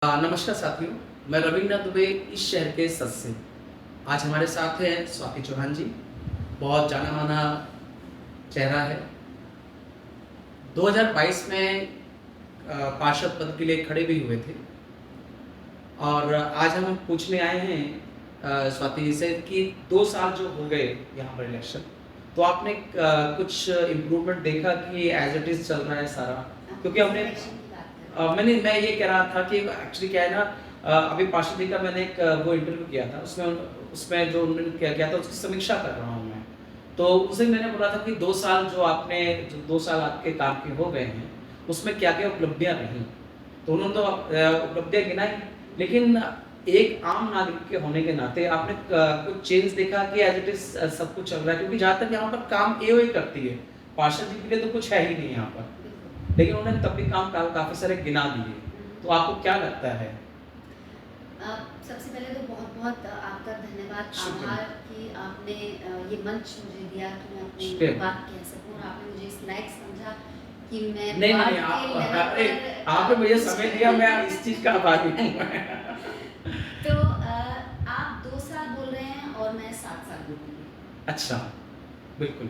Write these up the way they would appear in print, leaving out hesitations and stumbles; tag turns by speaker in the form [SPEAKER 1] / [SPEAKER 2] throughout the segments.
[SPEAKER 1] नमस्कार साथियों, मैं रविन्द्र दुबे इस शहर के सत से। आज हमारे साथ हैं स्वाति चौहान जी, बहुत जाना-माना चेहरा है। 2022 में पार्षद पद के लिए खड़े भी हुए थे और आज हम पूछने आए हैं स्वाति जी से कि 2 साल जो हो गए यहाँ पर इलेक्शन, तो आपने कुछ इम्प्रूवमेंट देखा कि एज़ इट इज़ चल रहा है सारा? क्योंकि हमने
[SPEAKER 2] इलेक्शन की बात कर रहे
[SPEAKER 1] मैं ये कह रहा था कि एक्चुअली क्या है ना, अभी पार्षद जी का मैंने एक वो इंटरव्यू किया था, उसमें जो उन्होंने क्या किया था उसकी समीक्षा कर रहा हूँ मैं। तो उनसे मैंने बोला था कि 2 साल जो 2 साल आपके काम के हो गए हैं, उसमें क्या-क्या उपलब्धियाँ रहीं? तो उन्होंने तो उपलब्धियाँ गिनाई, लेकिन एक आम नागरिक के होने के नाते आपने कुछ चेंज देखा कि एज़ इट इज़ सब कुछ चल रहा है? क्योंकि जहाँ तक यहाँ पर काम एओए करती है, पार्षद जी के लिए तो कुछ है ही नहीं यहाँ पर।
[SPEAKER 2] बिल्कुल।
[SPEAKER 1] लेकिन उन्होंने तब भी काम काफ़ी सारे गिना दिए। तो आपको क्या लगता है?
[SPEAKER 2] सबसे पहले तो बहुत-बहुत आपका धन्यवाद,
[SPEAKER 1] शुक्रिया।
[SPEAKER 2] आभार कि आपने ये मंच मुझे दिया कि मैं अपनी
[SPEAKER 1] शुक्रिया।
[SPEAKER 2] बात कह सकूँ और आपने मुझे इस लायक समझा कि मैं
[SPEAKER 1] नहीं, नहीं,
[SPEAKER 2] वार्ड
[SPEAKER 1] नहीं,
[SPEAKER 2] के
[SPEAKER 1] आप
[SPEAKER 2] लेवल
[SPEAKER 1] अरे!
[SPEAKER 2] पर
[SPEAKER 1] आपने मुझे
[SPEAKER 2] कुछ
[SPEAKER 1] समय
[SPEAKER 2] कह
[SPEAKER 1] दिया,
[SPEAKER 2] रही
[SPEAKER 1] मैं
[SPEAKER 2] हूँ।
[SPEAKER 1] इस चीज़ का आभारी हूँ।
[SPEAKER 2] तो आप 2 साल बोल रहे हैं और मैं 7 साल बोलूँगी।
[SPEAKER 1] अच्छा, बिल्कुल।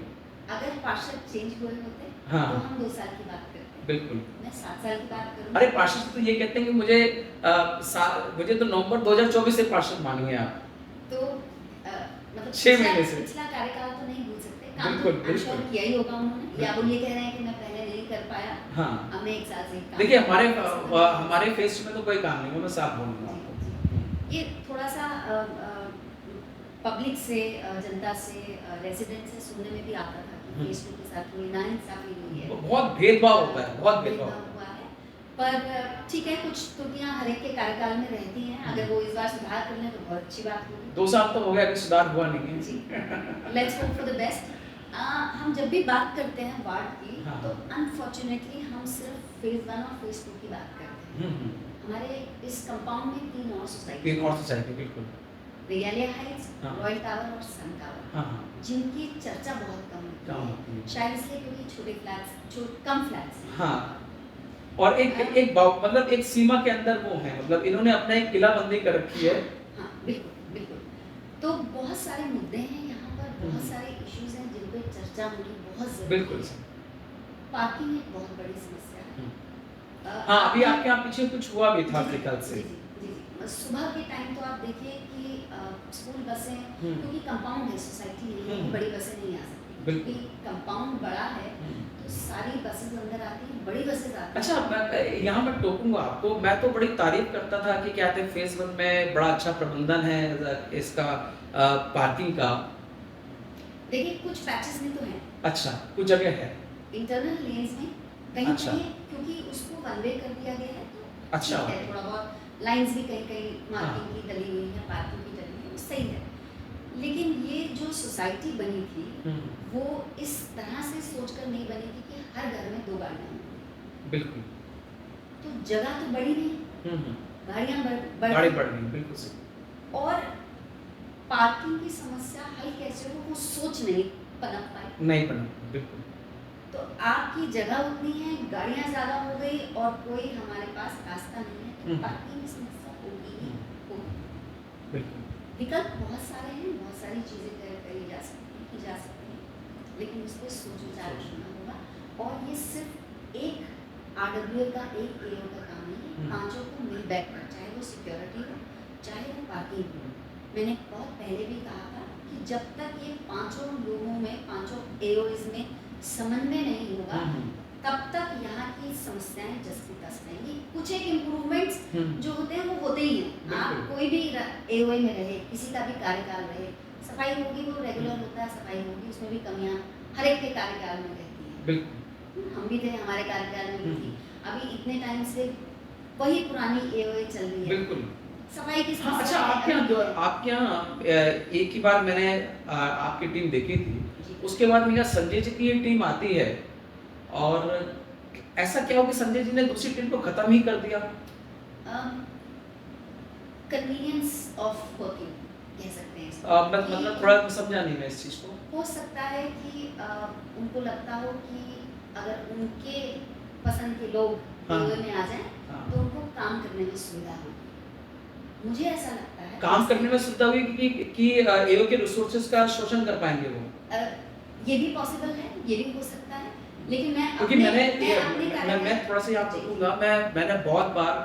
[SPEAKER 2] अगर पार्षद चेंज हुए होते
[SPEAKER 1] हाँ,
[SPEAKER 2] तो हम 2 साल की बात करते।
[SPEAKER 1] बिल्कुल।
[SPEAKER 2] मैं 7 साल की बात
[SPEAKER 1] अरे!
[SPEAKER 2] करूँगी।
[SPEAKER 1] पार्षद तो ये कहते हैं कि मुझे तो नवंबर 2024 से पार्षद मानिए आप।
[SPEAKER 2] तो मतलब
[SPEAKER 1] 6 महीने से।
[SPEAKER 2] पिछला कार्यकाल तो नहीं भूल सकते, काम तो
[SPEAKER 1] बिल्कुल,
[SPEAKER 2] आई एम श्योर
[SPEAKER 1] बिल्कुल।
[SPEAKER 2] किया ही होगा उन्होंने, या वो
[SPEAKER 1] बिल्कुल।
[SPEAKER 2] ये कह रहे हैं कि मैं पहले नहीं कर पाया,
[SPEAKER 1] हाँ।
[SPEAKER 2] अब मैं 1 साल से काम
[SPEAKER 1] देखिए,
[SPEAKER 2] कर रहा हूँ, ऐसा तो नहीं है।
[SPEAKER 1] हमारे फेस में तो कोई काम नहीं है, मैं साफ बोलूँगा
[SPEAKER 2] जी,
[SPEAKER 1] आपको।
[SPEAKER 2] जी। ये थोड़ा-सा पब्लिक से जनता से रेज़िडेंट से सुनने में भी आता था कि
[SPEAKER 1] हुँ।
[SPEAKER 2] फेसबुक के साथ थोड़ी नाइंसाफ़ी हुई है।
[SPEAKER 1] बहुत भेदभाव होता है, बहुत भेदभाव।
[SPEAKER 2] भेदभाव हुआ है, पर ठीक है, कुछ त्रुटियाँ हर एक के कार्यकाल में रहती हैं,
[SPEAKER 1] हुँ।
[SPEAKER 2] अगर वो इस बार सुधार कर लें तो बहुत अच्छी बात होगी।
[SPEAKER 1] 2 साल तो हो गया, अभी सुधार हुआ नहीं है।
[SPEAKER 2] जी, let's hope for the best. हम जब भी बात करते हैं वार्ड की,
[SPEAKER 1] हाँ,
[SPEAKER 2] तो
[SPEAKER 1] हाँ।
[SPEAKER 2] अनफॉर्चुनेटली हम सिर्फ फेज़ 1 और फेज़ 2 की बात करते हैं।
[SPEAKER 1] हुँ।
[SPEAKER 2] हमारे इस कंपाउंड में 3 और सोसाइटी
[SPEAKER 1] एक और सोसाइटी बिल्कुल।
[SPEAKER 2] रेगालिया हाइट्स,
[SPEAKER 1] हाँ।
[SPEAKER 2] रॉयल टावर और सन टावर,
[SPEAKER 1] हाँ, हाँ।
[SPEAKER 2] जिनकी चर्चा बहुत कम होती
[SPEAKER 1] कम
[SPEAKER 2] है।
[SPEAKER 1] होती है।
[SPEAKER 2] शायद इसलिए क्योंकि छोटे फ्लैट्स कम फ्लैट्स हैं।
[SPEAKER 1] हाँ, और मतलब एक सीमा के अंदर वो हैं, मतलब इन्होंने अपना एक किलाबंदी कर रखी है।
[SPEAKER 2] हाँ, बिल्कुल, बिल्कुल। तो बहुत सारे मुद्दे हैं यहाँ पर, बहुत
[SPEAKER 1] हुँ।
[SPEAKER 2] सारे इश्यूज़ हैं जिन पे चर्चा होनी बहुत ज़रूरी
[SPEAKER 1] बिल्कुल।
[SPEAKER 2] है। पार्किंग एक बहुत बड़ी समस्या है।
[SPEAKER 1] हुँ। हाँ, अभी
[SPEAKER 2] आपने
[SPEAKER 1] आपके यहाँ पीछे कुछ हुआ भी था
[SPEAKER 2] जी,
[SPEAKER 1] मेरे
[SPEAKER 2] जी,
[SPEAKER 1] ख्याल
[SPEAKER 2] जी,
[SPEAKER 1] से।
[SPEAKER 2] जी, जी, जी। सुबह के टाइम तो आप देखिए कि स्कूल बसें,
[SPEAKER 1] हुँ।
[SPEAKER 2] क्योंकि कंपाउंड है, सोसाइटी नहीं है कि
[SPEAKER 1] हुँ।
[SPEAKER 2] बड़ी बसें नहीं आ सकती।
[SPEAKER 1] बिल्कुल।
[SPEAKER 2] क्योंकि कंपाउंड बड़ा है,
[SPEAKER 1] हुँ।
[SPEAKER 2] तो सारी बसेज़ अंदर आती हैं, बड़ी बसेज़ आती
[SPEAKER 1] अच्छा,
[SPEAKER 2] हैं।
[SPEAKER 1] यहाँ मैं टोकूँगा आपको, मैं तो बड़ी तारीफ़ करता था कि क्या कहते हैं फ़ेज़ 1 में बड़ा अच्छा प्रबंधन है इसका पार्किंग का।
[SPEAKER 2] देखिए, कुछ पैचेज़ में तो हैं,
[SPEAKER 1] अच्छा, कुछ जगह है।
[SPEAKER 2] इंटरनल लेन्स में
[SPEAKER 1] अच्छा।
[SPEAKER 2] कहीं-कहीं, क्योंकि उसको वन वे कर दिया गया है, तो
[SPEAKER 1] अच्छा।
[SPEAKER 2] ठीक है, थोड़ा बहुत लाइन्स भी कहीं-कहीं
[SPEAKER 1] हाँ।
[SPEAKER 2] मार्किंग की डली हुई है, पार्किंग की डली है, वो सही है। लेकिन ये जो सोसाइटी बनी थी,
[SPEAKER 1] हुँ।
[SPEAKER 2] वो इस तरह से सोचकर नहीं बनी थी कि हर घर में 2 गाड़ियाँ हों।
[SPEAKER 1] बिल्कुल।
[SPEAKER 2] तो जगह तो बड़ी नहीं,
[SPEAKER 1] हुँ।
[SPEAKER 2] गाड़ियाँ बढ़
[SPEAKER 1] गाड़ी
[SPEAKER 2] गई,
[SPEAKER 1] बढ़ गई, बिल्कुल सही।
[SPEAKER 2] और पार्किंग की समस्या हल कैसे हो, वो सोच नहीं पनप पाई।
[SPEAKER 1] नहीं बना, बिल्कुल।
[SPEAKER 2] तो आपकी जगह उतनी है, गाड़ियाँ ज़्यादा हो गई और कोई हमारे पास रास्ता नहीं है, तो
[SPEAKER 1] हुँ।
[SPEAKER 2] पार्किंग की समस्या होगी ही होगी।
[SPEAKER 1] बिल्कुल।
[SPEAKER 2] विकल्प बहुत सारे हैं, बहुत सारी चीज़ें करी जा सकती हैं, की जा सकती हैं, लेकिन उस पे सोच विचार करना होगा। और ये सिर्फ एक आरडब्ल्यूए का, एक एओ का काम नहीं है,
[SPEAKER 1] हुँ।
[SPEAKER 2] पाँचों को मिल बैठकर, चाहे वो सिक्योरिटी हो, चाहे वो पार्किंग हो। मैंने बहुत पहले भी कहा था कि जब तक ये पाँचों लोगों में, पाँचों एओज़ में समन्वय नहीं होगा,
[SPEAKER 1] हुँ।
[SPEAKER 2] तब तक यहाँ की समस्याएं जस की तस रहेंगी। कुछ एक इम्प्रूवमेंट्स
[SPEAKER 1] हुँ।
[SPEAKER 2] जो होते हैं वो होते ही हैं।
[SPEAKER 1] बिल्कुल।
[SPEAKER 2] आप कोई भी एओए में रहे, किसी का भी कार्यकाल रहे, सफाई होगी, वो रेगुलर होता है, सफाई होगी, उसमें भी कमियां हर एक के कार्यकाल में रहती हैं।
[SPEAKER 1] बिल्कुल।
[SPEAKER 2] हम भी थे, हमारे कार्यकाल में भी
[SPEAKER 1] हुँ।
[SPEAKER 2] थी। अभी इतने टाइम से वही पुरानी एओए चल रही है।
[SPEAKER 1] बिल्कुल।
[SPEAKER 2] सफाई की
[SPEAKER 1] हाँ, अच्छा,
[SPEAKER 2] समस्या है, अभी भी है।
[SPEAKER 1] आपके यहाँ एक ही बार मैंने आपकी टीम देखी थी,
[SPEAKER 2] जी।
[SPEAKER 1] उसके बाद मेरे यहाँ संजय जी की ये टीम आती है और ऐसा क्या हो कि संजय जी ने दूसरी टीम को खत्म ही कर दिया?
[SPEAKER 2] कन्वीनियंस ऑफ वर्किंग कह सकते हैं इसको।
[SPEAKER 1] मतलब थोड़ा समझा नहीं मैं इस चीज़ को।
[SPEAKER 2] हो सकता है कि उनको लगता हो कि अगर उनके पसंद के लोग
[SPEAKER 1] हाँ,
[SPEAKER 2] एओ में आ जाएँ,
[SPEAKER 1] हाँ।
[SPEAKER 2] तो उनको काम करने में सुविधा होगी। मुझे ऐसा लगता है
[SPEAKER 1] काम
[SPEAKER 2] जैसे
[SPEAKER 1] करने में सुविधा हुई कि एओ के रिसोर्सेज का शोषण कर पाएँगे वो।
[SPEAKER 2] अ, ये भी पॉसिबल है, ये भी हो सकता है, लेकिन मैं
[SPEAKER 1] क्योंकि
[SPEAKER 2] अपने
[SPEAKER 1] मैंने
[SPEAKER 2] मैं अपने कार्य
[SPEAKER 1] मैं थोड़ा-सा यहाँ
[SPEAKER 2] जी,
[SPEAKER 1] रोकूँगा, मैंने बहुत बार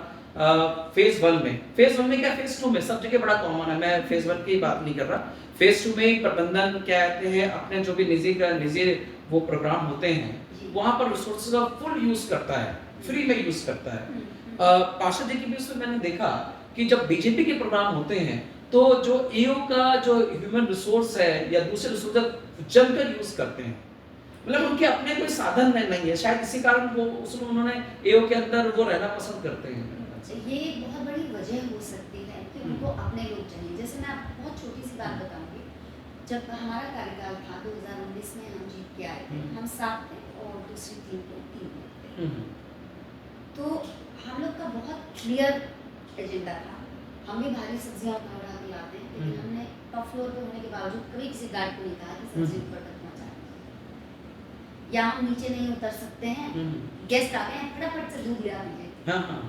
[SPEAKER 1] फ़ेज़ 1 में क्या फ़ेज़ 2 में सब जगह बड़ा कॉमन है, मैं फ़ेज़ 1 की बात नहीं कर रहा। फ़ेज़ 2 में ही प्रबंधन क्या कहते हैं, अपने जो भी निजी वो प्रोग्राम होते हैं,
[SPEAKER 2] जी।
[SPEAKER 1] वहाँ पर रिसोर्सेज़ का फुल यूज़ करता है, फ्री में यूज़ करता है।
[SPEAKER 2] हुँ, हुँ।
[SPEAKER 1] पार्षद जी के भी उसमें मैंने देखा कि जब बीजेपी के प्रोग्राम होते हैं, तो जो एओ का जो ह्यूमन रिसोर्स है या दूसरे रिसोर्स जमकर यूज़ करते हैं। मतलब उनके अपने कोई साधन नहीं है, शायद इसी कारण वो उसमें उन्होंने एओ के अंदर वो रहना पसंद करते हैं मेरे ख्याल से।
[SPEAKER 2] ये एक बहुत बड़ी वजह हो सकती है कि उनको अपने लोग चाहिए। जैसे मैं आपको बहुत छोटी-सी बात बताऊँगी, जब हमारा कार्यकाल था 2019 में हम जीत के आए थे, हम 7 थे और दूसरी टीम के 3 लोग थे।
[SPEAKER 1] हुँ, हुँ।
[SPEAKER 2] तो हम लोग का बहुत क्लियर एजेंडा था। हम भी भारी सब्जियाँ उठा-उठा के लाते हैं, लेकिन हमने टॉप फ्लोर पे होने के बावजूद कभी किसी गार्ड को नहीं कहा कि सब्जी ऊपर तक पहुँचाएँ। या हम नीचे नहीं उतर सकते हैं, गेस्ट आ गए हैं, फटाफट से दूध ले आ दीजिए।
[SPEAKER 1] हाँ, हाँ।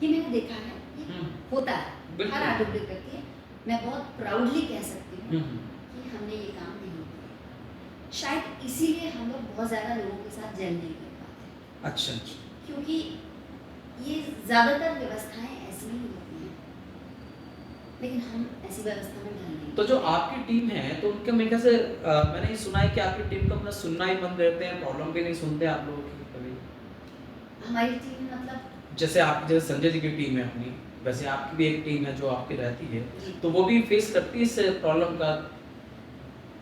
[SPEAKER 2] ये मैंने देखा है, ये
[SPEAKER 1] हुँ,
[SPEAKER 2] होता है,
[SPEAKER 1] बिल्कुल।
[SPEAKER 2] हर आडोबली करती है। मैं बहुत प्राउडली कह सकती हूँ
[SPEAKER 1] हुँ,
[SPEAKER 2] कि हमने ये काम नहीं किया। शायद इसीलिए हम लोग बहुत ज़्यादा लोगों के साथ जेल नहीं कर पाते,
[SPEAKER 1] अच्छा, अच्छा।
[SPEAKER 2] क्योंकि ये ज़्यादातर व्यवस्थाएँ ऐसी ही होती हैं, लेकिन हम ऐसी व्यवस्था में ढल नहीं
[SPEAKER 1] तो जो आपकी टीम है, तो उनके मेरे ख्याल से मैंने ये सुना है कि आपकी टीम को अपना सुनना ही बंद रहते हैं, प्रॉब्लम भी नहीं सुनते आप लोगों की कभी?
[SPEAKER 2] हमारी टीम मतलब
[SPEAKER 1] जैसे संजय जी की टीम है अपनी, वैसे आपकी भी एक टीम है जो आपकी रहती है,
[SPEAKER 2] जी।
[SPEAKER 1] तो वो भी फेस करती है इस प्रॉब्लम का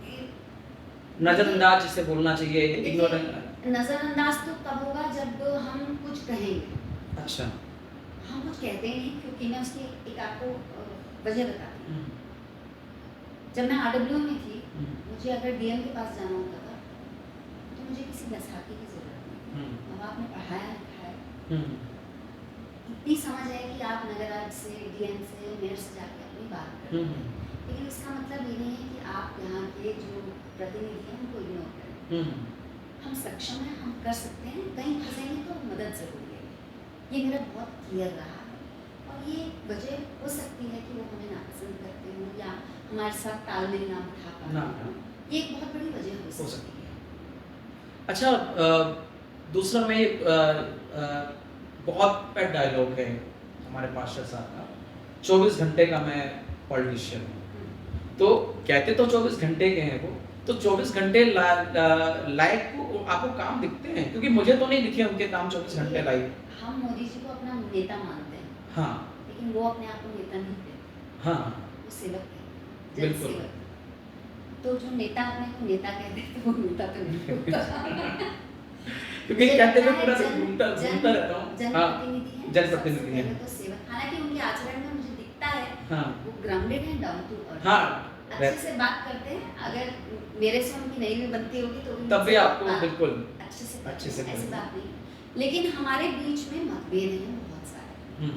[SPEAKER 2] ये-
[SPEAKER 1] नज़रअंदाज जिसे बोलना चाहिए,
[SPEAKER 2] देखिए,
[SPEAKER 1] इग्नोरेंट।
[SPEAKER 2] नज़रअंदाज तो तब होगा जब हम कुछ कहेंगे।
[SPEAKER 1] अच्छा।
[SPEAKER 2] हम कुछ कहते ही नहीं, क्योंकि मैं उसकी एक आपको वजह बताती हूँ।
[SPEAKER 1] हुँ,
[SPEAKER 2] जब मैं आरडब्ल्यू में थी,
[SPEAKER 1] हुँ,
[SPEAKER 2] मुझे अगर डीएम के पास जाना होता था, तो मुझे किसी बैसाखी की ज़रूरत नहीं।
[SPEAKER 1] हुँ,
[SPEAKER 2] अब आपने पढ़ाया लिखा है,
[SPEAKER 1] हुँ,
[SPEAKER 2] इतनी समझ है कि आप नगर आयुक्त से, डीएम से, मेयर से जाके अपनी बात करें।
[SPEAKER 1] हुँ,
[SPEAKER 2] लेकिन इसका मतलब ये नहीं है कि आप यहाँ के जो प्रतिनिधि हैं उनको इग्नोर करें।
[SPEAKER 1] हुँ,
[SPEAKER 2] हम सक्षम हैं, हम कर सकते हैं, कहीं फंसेंगे तो मदद ज़रूर लेंगे। ये मेरा बहुत क्लियर रहा है, और ये वजह हो सकती है कि वो हमें नापसंद करते हों या हमारे साथ तालमेल ना बिठा पा
[SPEAKER 1] ना
[SPEAKER 2] रहे हों। ये एक बहुत बड़ी वजह हो
[SPEAKER 1] हो
[SPEAKER 2] सकती
[SPEAKER 1] सकती
[SPEAKER 2] है।
[SPEAKER 1] अच्छा, दूसरा मैं बहुत पेट डायलॉग है हमारे पार्षद साहब का, 24 घंटे का मैं पॉलिटिशियन हूँ।
[SPEAKER 2] हुँ।
[SPEAKER 1] तो कहते तो 24 घंटे के हैं वो, तो 24 घंटे लाइव को आपको काम दिखते हैं? क्योंकि मुझे तो नहीं दिखे उनके काम 24 घंटे लाइव।
[SPEAKER 2] हम मोदी जी को अपना नेता मानते हैं,
[SPEAKER 1] हाँ,
[SPEAKER 2] लेकिन वो अपने आप को नेता नहीं कहते,
[SPEAKER 1] हाँ,
[SPEAKER 2] वो सेवक कहते हैं,
[SPEAKER 1] बिल्कुल।
[SPEAKER 2] जनसेवक। तो जो नेता अपने को नेता कहते हैं, तो वो नेता तो नहीं होता।
[SPEAKER 1] क्योंकि
[SPEAKER 2] मुझे
[SPEAKER 1] कहते
[SPEAKER 2] लगता
[SPEAKER 1] मैं
[SPEAKER 2] है
[SPEAKER 1] पूरा
[SPEAKER 2] जन-
[SPEAKER 1] घूमता
[SPEAKER 2] जन-
[SPEAKER 1] घूमता रहता हूँ। हाँ,
[SPEAKER 2] जनप्रतिनिधि हैं,
[SPEAKER 1] जनप्रतिनिधि
[SPEAKER 2] सबसे
[SPEAKER 1] हैं।
[SPEAKER 2] पहले तो सेवक। हालांकि उनके आचरण में मुझे दिखता है
[SPEAKER 1] हाँ,
[SPEAKER 2] वो ग्राउंडेड है, डाउन टू अर्थ।
[SPEAKER 1] हाँ,
[SPEAKER 2] अच्छे से बात करते हैं। अगर मेरे से उनकी नहीं भी बनती होगी तो
[SPEAKER 1] तब भी
[SPEAKER 2] मुझसे
[SPEAKER 1] आपको
[SPEAKER 2] बात
[SPEAKER 1] बिल्कुल
[SPEAKER 2] अच्छे से
[SPEAKER 1] अच्छे
[SPEAKER 2] करते
[SPEAKER 1] से
[SPEAKER 2] हैं, ऐसी
[SPEAKER 1] करते हैं।
[SPEAKER 2] बात नहीं है। लेकिन हमारे बीच में मतभेद हैं बहुत सारे।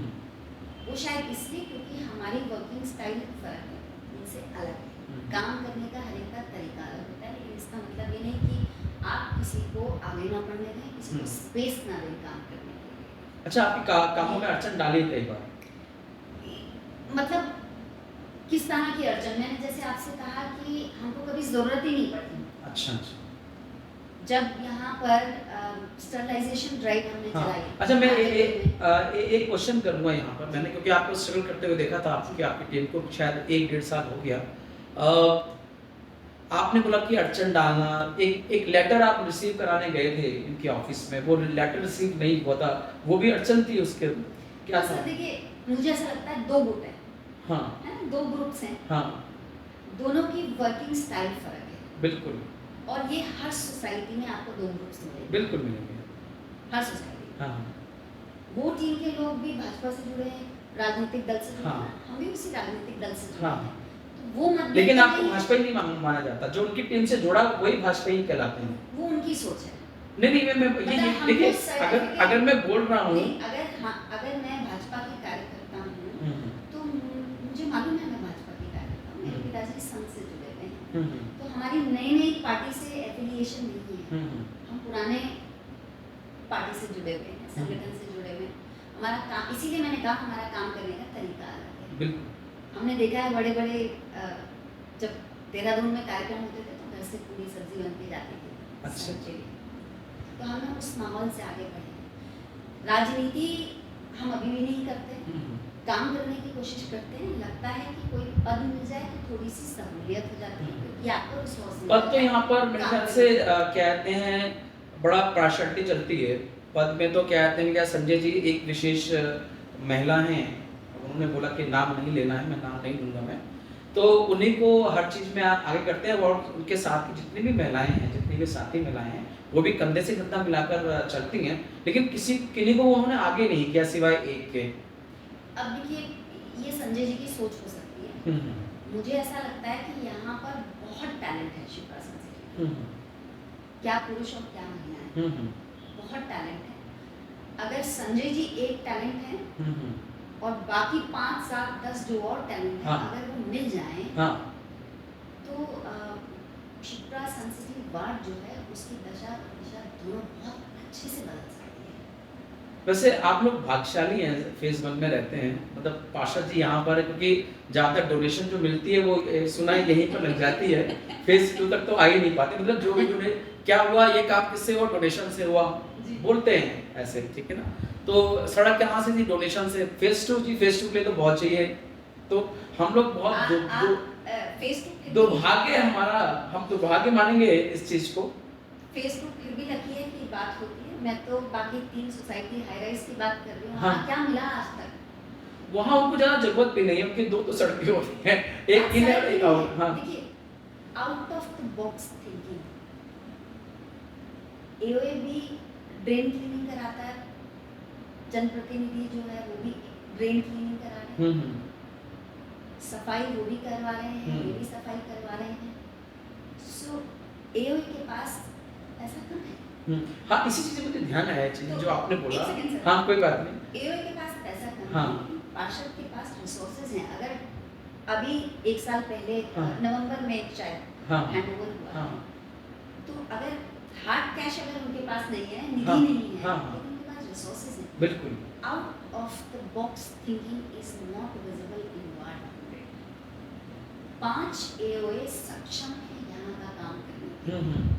[SPEAKER 2] वो शायद इसलिए क्योंकि हमारी वर्किंग स्टाइल फर्क है, उनसे अलग है।
[SPEAKER 1] हम्म।
[SPEAKER 2] काम करने का हर एक का तरीका अलग होता है, लेकिन इसका मतलब ये नहीं कि आप किसी को आगे ना बढ़ने दें, किसी को
[SPEAKER 1] हम्म।
[SPEAKER 2] स्पेस ना दें काम करने के लिए।
[SPEAKER 1] अच्छा, आपकी कामों में अड़चन डाली है कई बार?
[SPEAKER 2] मतलब किस तरह की अड़चन? मैंने जैसे आपसे कहा कि हमको कभी ज़रूरत ही नहीं पड़ी।
[SPEAKER 1] अच्छा, अच्छा।
[SPEAKER 2] जब यहाँ पर स्टरलाइजेशन ड्राइव हमने
[SPEAKER 1] हाँ,
[SPEAKER 2] चलाई।
[SPEAKER 1] अच्छा, मैं
[SPEAKER 2] आरडब्ल्यू में।
[SPEAKER 1] एक क्वेश्चन करूँगा यहाँ पर। मैंने क्योंकि आपको स्ट्रगल करते हुए देखा था, आपकी टीम को शायद 1 डेढ़ साल हो गया। आपने बोला कि अड़चन डालना, एक लेटर आप रिसीव कराने गए थे इनके ऑफिस में, वो लेटर रिसीव नहीं हुआ था, वो भी अड़चन थी उसके, क्या था?
[SPEAKER 2] सर देखिए, मुझे ऐसा लगता है 2 गुट हैं,
[SPEAKER 1] हाँ,
[SPEAKER 2] है ना? 2 ग्रुप्स हैं,
[SPEAKER 1] हाँ,
[SPEAKER 2] दोनों की वर्किंग स्टाइल फ़र्क है,
[SPEAKER 1] बिल्कुल,
[SPEAKER 2] और ये हर सोसाइटी में आपको 2 ग्रुप्स मिलेंगे,
[SPEAKER 1] बिल्कुल मिलेंगे।
[SPEAKER 2] हर सोसाइटी में।
[SPEAKER 1] हाँ,
[SPEAKER 2] वो टीम के लोग भी भाजपा से जुड़े हैं, राजनीतिक दल से जुड़े
[SPEAKER 1] हाँ।
[SPEAKER 2] हैं, हम भी उसी राजनीतिक दल से जुड़े
[SPEAKER 1] हाँ।
[SPEAKER 2] हैं। तो वो मतभेद
[SPEAKER 1] लेकिन आपको
[SPEAKER 2] नहीं है,
[SPEAKER 1] भाजपा ही नहीं माना जाता, जो उनकी टीम से जुड़ा वही भाजपा ही कहलाते हैं।
[SPEAKER 2] वो उनकी सोच है।
[SPEAKER 1] नहीं, मैं ये
[SPEAKER 2] मतलब हमको
[SPEAKER 1] देखिए,
[SPEAKER 2] सर्टिफिकेट-
[SPEAKER 1] अगर मैं बोल रहा हूँ।
[SPEAKER 2] नहीं, अगर मैं भाजपा की कार्यकर्ता हूँ,
[SPEAKER 1] हम्म,
[SPEAKER 2] तो मुझे मालूम है मैं भाजपा की कार्यकर्ता हूँ, मेरे
[SPEAKER 1] हम्म।
[SPEAKER 2] पिताजी संघ से जुड़े हुए हैं।
[SPEAKER 1] हम्म,
[SPEAKER 2] तो हमारी नई पार्टी से एफिलिएशन नहीं है,
[SPEAKER 1] हम्म,
[SPEAKER 2] हम पुराने पार्टी से जुड़े हुए हैं, संगठन से जुड़े हुए हैं। हमारा काम, इसीलिए मैंने कहा हमारा काम करने का तरीका अलग है।
[SPEAKER 1] बिल्कुल।
[SPEAKER 2] हमने देखा है बड़े-बड़े जब देहरादून में कार्यक्रम होते थे तो घर से पूरी सब्जी बन के जाती थी
[SPEAKER 1] अच्छा।
[SPEAKER 2] सबके लिए। तो हमें उस माहौल से आगे बढ़े हैं। राजनीति हम अभी भी नहीं करते, काम करने की कोशिश करते हैं। लगता है कि कोई पद मिल जाए तो थोड़ी सी सहूलियत हो जाती है, क्योंकि आपको रिसोर्स मिल
[SPEAKER 1] पद तो
[SPEAKER 2] जाता है
[SPEAKER 1] यहाँ पर मेरे
[SPEAKER 2] काम
[SPEAKER 1] ख्याल
[SPEAKER 2] करने
[SPEAKER 1] से
[SPEAKER 2] के।
[SPEAKER 1] कहते हैं बड़ा प्राशल्य चलती है। पद में तो कहते हैं क्या, संजय जी एक विशेष महिला हैं, उन्होंने बोला कि नाम नहीं लेना है, मैं नाम नहीं लूँगा मैं। तो उन्हीं को हर चीज़ में आगे करते हैं और उनके साथ की जितनी भी महिलाएँ हैं, जितनी भी साथी महिलाएँ हैं, वो भी कंधे से कंधा मिलाकर चलती हैं। लेकिन किन्हीं को उन्होंने आगे नहीं किया सिवाय एक के।
[SPEAKER 2] अब देखिए, ये संजय जी की सोच हो सकती है।
[SPEAKER 1] हुँ, हुँ।
[SPEAKER 2] मुझे ऐसा लगता है कि यहाँ पर बहुत टैलेंट है शिप्रा संजय जी।
[SPEAKER 1] हुँ, हुँ।
[SPEAKER 2] क्या पुरुष और क्या महिलाएं,
[SPEAKER 1] हुँ, हुँ।
[SPEAKER 2] बहुत टैलेंट है। अगर संजय जी एक टैलेंट है
[SPEAKER 1] हुँ, हुँ।
[SPEAKER 2] और बाकी 5, 7, 10 जो और टैलेंट है,
[SPEAKER 1] हाँ।
[SPEAKER 2] अगर वो मिल जाएं
[SPEAKER 1] हाँ।
[SPEAKER 2] तो शिप्रा संस्कृति वार्ड जो है उसकी दशा दिशा दोनों बहुत अच्छे से बदल सकती है।
[SPEAKER 1] वैसे आप लोग भाग्यशाली हैं, फेज़ 1 में रहते हैं। मतलब पार्षद जी यहाँ पर, क्योंकि जहाँ तक डोनेशन जो मिलती है वो सुना है यहीं पर लग जाती है। फेज़ 2 तक तो आ ही नहीं पाते। मतलब जो भी क्या हुआ, ये काम किससे हुआ, डोनेशन से हुआ,
[SPEAKER 2] जी।
[SPEAKER 1] बोलते हैं ऐसे, ठीक है ना? तो सड़क कहाँ से थी, डोनेशन से। फेज़ 2 जी, फेज़ 2 के लिए तो बहुत चाहिए। तो हम लोग बहुत
[SPEAKER 2] फेस टू फिर भी
[SPEAKER 1] दुर्भाग्य है हमारा, हम दुर्भाग्य मानेंगे इस चीज़ को।
[SPEAKER 2] फेस टू फिर भी लकी है कि बात होती है। मैं तो बाकी 3 सोसाइटी हाई राइज की बात कर रही हूँ।
[SPEAKER 1] हाँ।
[SPEAKER 2] वहाँ क्या मिला आज तक?
[SPEAKER 1] वहाँ उनको ज़्यादा ज़रूरत भी नहीं है, उनकी 2 तो सड़कें होती हैं, एक इन है और एक आउट। हाँ।
[SPEAKER 2] देखिए, out of the box thinking. AOA भी ड्रेन क्लीनिंग कराता है, जनप्रतिनिधि जो है वो भी ड्रेन क्लीनिंग करा रहे हैं,
[SPEAKER 1] हुँ, हुँ।
[SPEAKER 2] सफाई वो भी करवा रहे हैं, ये भी सफाई करवा रहे हैं। सो एओए के पास पैसा कम है।
[SPEAKER 1] हुँ। हाँ, इसी चीज़ से मुझे ध्यान आया, चीज़
[SPEAKER 2] तो
[SPEAKER 1] जो आपने बोला।
[SPEAKER 2] एक सेकंड सर।
[SPEAKER 1] हाँ, कोई बात नहीं।
[SPEAKER 2] एओए के पास पैसा कम
[SPEAKER 1] हाँ।
[SPEAKER 2] है, लेकिन पार्षद के पास रिसोर्सेज हैं। अगर अभी 1 साल पहले
[SPEAKER 1] हाँ।
[SPEAKER 2] नवंबर में शायद
[SPEAKER 1] हाँ।
[SPEAKER 2] हैंडओवर हुआ,
[SPEAKER 1] हाँ।
[SPEAKER 2] तो अगर हार्ड कैश अगर उनके पास नहीं है, निधि
[SPEAKER 1] हाँ।
[SPEAKER 2] नहीं है,
[SPEAKER 1] हाँ।
[SPEAKER 2] लेकिन उनके पास रिसोर्सेज हैं।
[SPEAKER 1] बिल्कुल।
[SPEAKER 2] Out of the box thinking is not visible in ward 100। 5 AOA सक्षम है यहाँ का काम करने के लिए।
[SPEAKER 1] हुँ, हुँ।